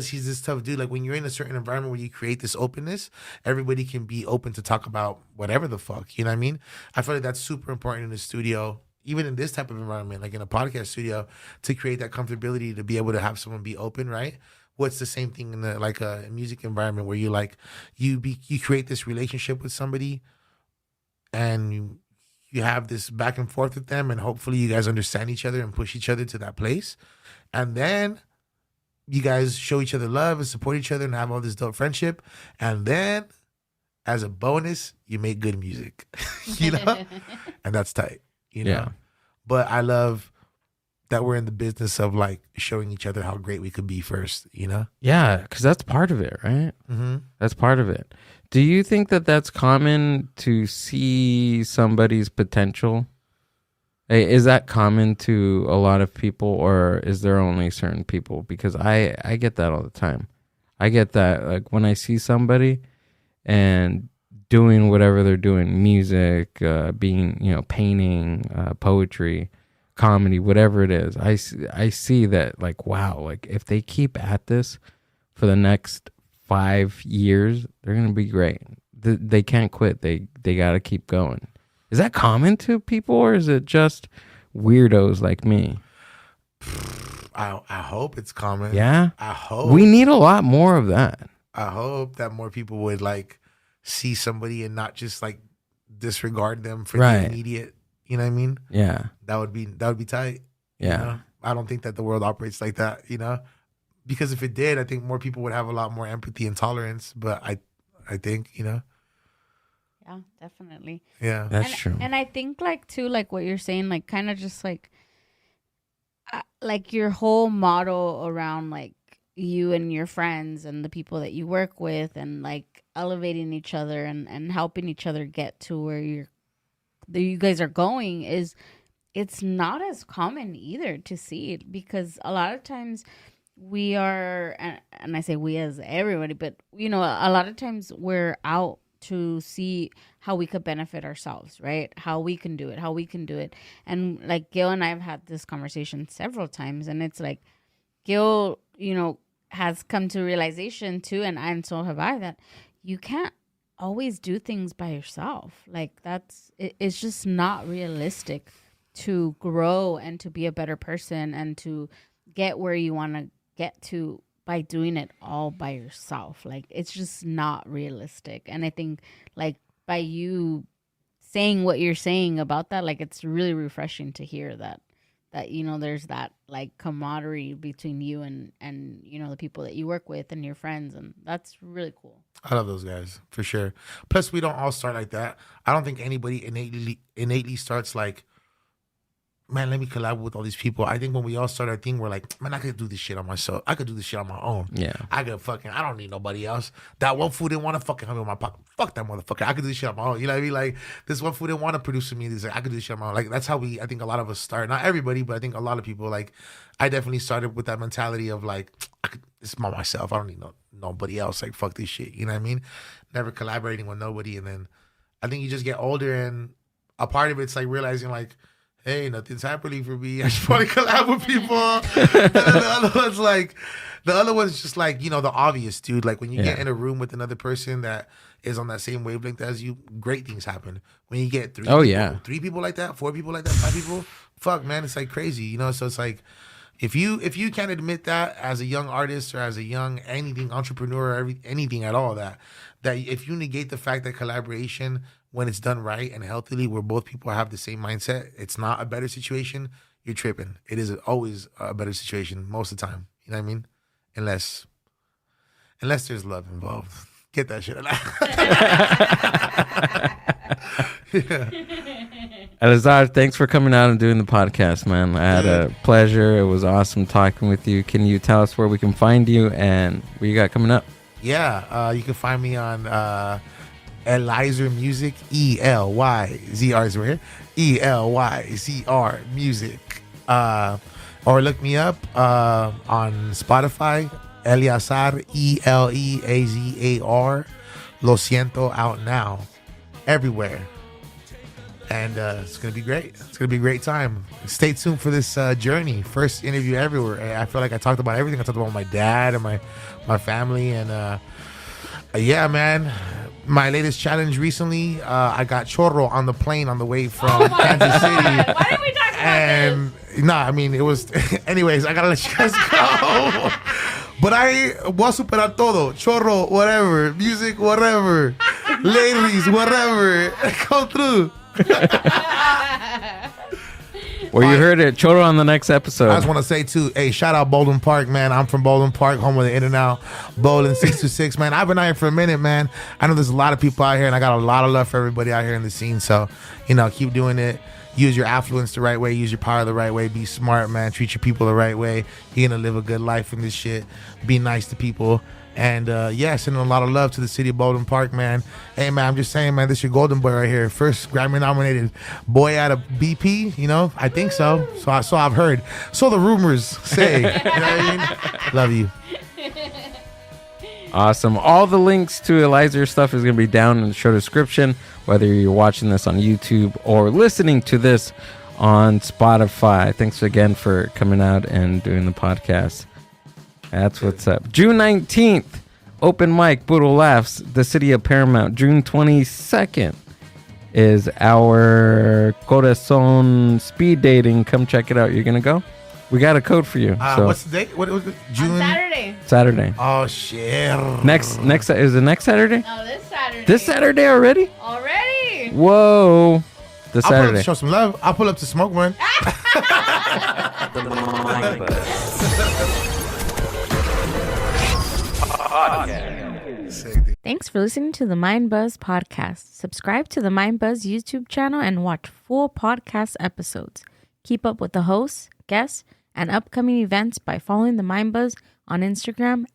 he's this tough dude, like when you're in a certain environment where you create this openness, everybody can be open to talk about whatever the fuck. You know what I mean? I feel like that's super important in the studio. Even in this type of environment, like in a podcast studio, to create that comfortability to be able to have someone be open, right? What's the same thing in a music environment where you create this relationship with somebody, and you have this back and forth with them, and hopefully you guys understand each other and push each other to that place, and then you guys show each other love and support each other and have all this dope friendship, and then as a bonus, you make good music, you know, and that's tight. You know, but I love that we're in the business of like showing each other how great we could be first, you know? Yeah, because that's part of it, right? Mm-hmm. That's part of it. Do you think that that's common to see somebody's potential? Is that common to a lot of people, or is there only certain people? Because I get that all the time. I get that like when I see somebody and doing whatever they're doing, music, being, painting, poetry, comedy, whatever it is. I see that like, wow, like if they keep at this for the next 5 years, they're going to be great. They can't quit. They got to keep going. Is that common to people, or is it just weirdos like me? I hope it's common. Yeah? I hope. We need a lot more of that. I hope that more people would like see somebody and not just like disregard them for the immediate, you know what I mean? Yeah. That would be tight. Yeah. You know? I don't think that the world operates like that, you know? Because if it did, I think more people would have a lot more empathy and tolerance, but I think, you know? Yeah, definitely. Yeah. That's true. And I think like too, like what you're saying, like kind of just like your whole model around like you and your friends and the people that you work with, and like elevating each other and helping each other get to where you guys are going, is it's not as common either to see it, because a lot of times we are, and I say we as everybody, but a lot of times we're out to see how we could benefit ourselves, right? How we can do it. And like Gil and I have had this conversation several times, and it's like Gil, has come to realization too, and so have I, that you can't always do things by yourself. Like it's just not realistic to grow and to be a better person and to get where you want to get to by doing it all by yourself. Like it's just not realistic. And I think like by you saying what you're saying about that, like it's really refreshing to hear that there's that like camaraderie between you and the people that you work with and your friends, and that's really cool. I love those guys for sure. Plus, we don't all start like that. I don't think anybody innately starts like, man, let me collab with all these people. I think when we all start our thing, we're like, man, I could do this shit on myself. I could do this shit on my own. Yeah. I don't need nobody else. That one fool didn't want to fucking have me in my pocket. Fuck that motherfucker. I could do this shit on my own. You know what I mean? Like, this one fool didn't want to produce with me. He's like, I could do this shit on my own. Like, that's how I think a lot of us start. Not everybody, but I think a lot of people, like, I definitely started with that mentality of like, this is by myself. I don't need nobody else. Like, fuck this shit. You know what I mean? Never collaborating with nobody. And then I think you just get older, and a part of it's like realizing like, hey, nothing's happening for me. I just want to collab with people. And then the other one's just like, you know, the obvious, dude. Like when you get in a room with another person that is on that same wavelength as you, great things happen. When you get 3 people like that, 4 people like that, 5 people, fuck, man, it's like crazy, you know? So it's like, if you can't admit that as a young artist or as a young anything entrepreneur or anything at all, that if you negate the fact that collaboration, when it's done right and healthily, where both people have the same mindset, it's not a better situation, you're tripping. It is always a better situation most of the time. You know what I mean? Unless there's love involved. Get that shit out. Eleazer, thanks for coming out and doing the podcast, man. I had a pleasure. It was awesome talking with you. Can you tell us where we can find you and what you got coming up? Yeah, you can find me on Eleazer Music, ELYZR is right here, ELYZR Music, or look me up on Spotify, Eleazer, ELEAZAR, Lo Siento, out now, everywhere. And it's going to be great. It's going to be a great time. Stay tuned for this journey. First interview everywhere. I feel like I talked about everything. I talked about my dad and my family. And yeah, man. My latest challenge recently, I got chorro on the plane on the way from Kansas City. Why didn't we talk about this? Nah, I mean, it was... Anyways, I got to let you guys go. But I voy a superar todo. Chorro, whatever. Music, whatever. Ladies, whatever. Come through. Well, you heard it. Choro on the next episode. I just want to say, too, hey, shout out Bowling Park, man. I'm from Bowling Park, home of the In-N-Out Bowling 626, man. I've been out here for a minute, man. I know there's a lot of people out here, and I got a lot of love for everybody out here in the scene. So, you know, keep doing it. Use your affluence the right way. Use your power the right way. Be smart, man. Treat your people the right way. You're going to live a good life in this shit. Be nice to people. And, yeah, sending a lot of love to the city of Bowling Park, man. Hey, man, I'm just saying, man, this is your golden boy right here. First Grammy-nominated boy out of BP, you know? I think so. So I've heard. So the rumors say. You know what I mean? Love you. Awesome. All the links to Eleazer's stuff is going to be down in the show description, whether you're watching this on YouTube or listening to this on Spotify. Thanks again for coming out and doing the podcast. That's what's up. June 19th, open mic, Boodle Laughs, the city of Paramount. June 22nd is our Corazon speed dating. Come check it out. You're going to go? We got a code for you. So. What's the date? What was it? June? On Saturday. Oh, shit. Next, is it next Saturday? No, this Saturday. This Saturday already? Already? Whoa. This I'll Saturday. pull up to show some love. I'll pull up to smoke one. The Mind Buzz. Thanks for listening to the Mind Buzz podcast. Subscribe to the Mind Buzz YouTube channel and watch full podcast episodes. Keep up with the hosts, guests, and upcoming events by following the Mind Buzz on Instagram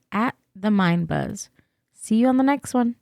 @the Mind Buzz. See you on the next one.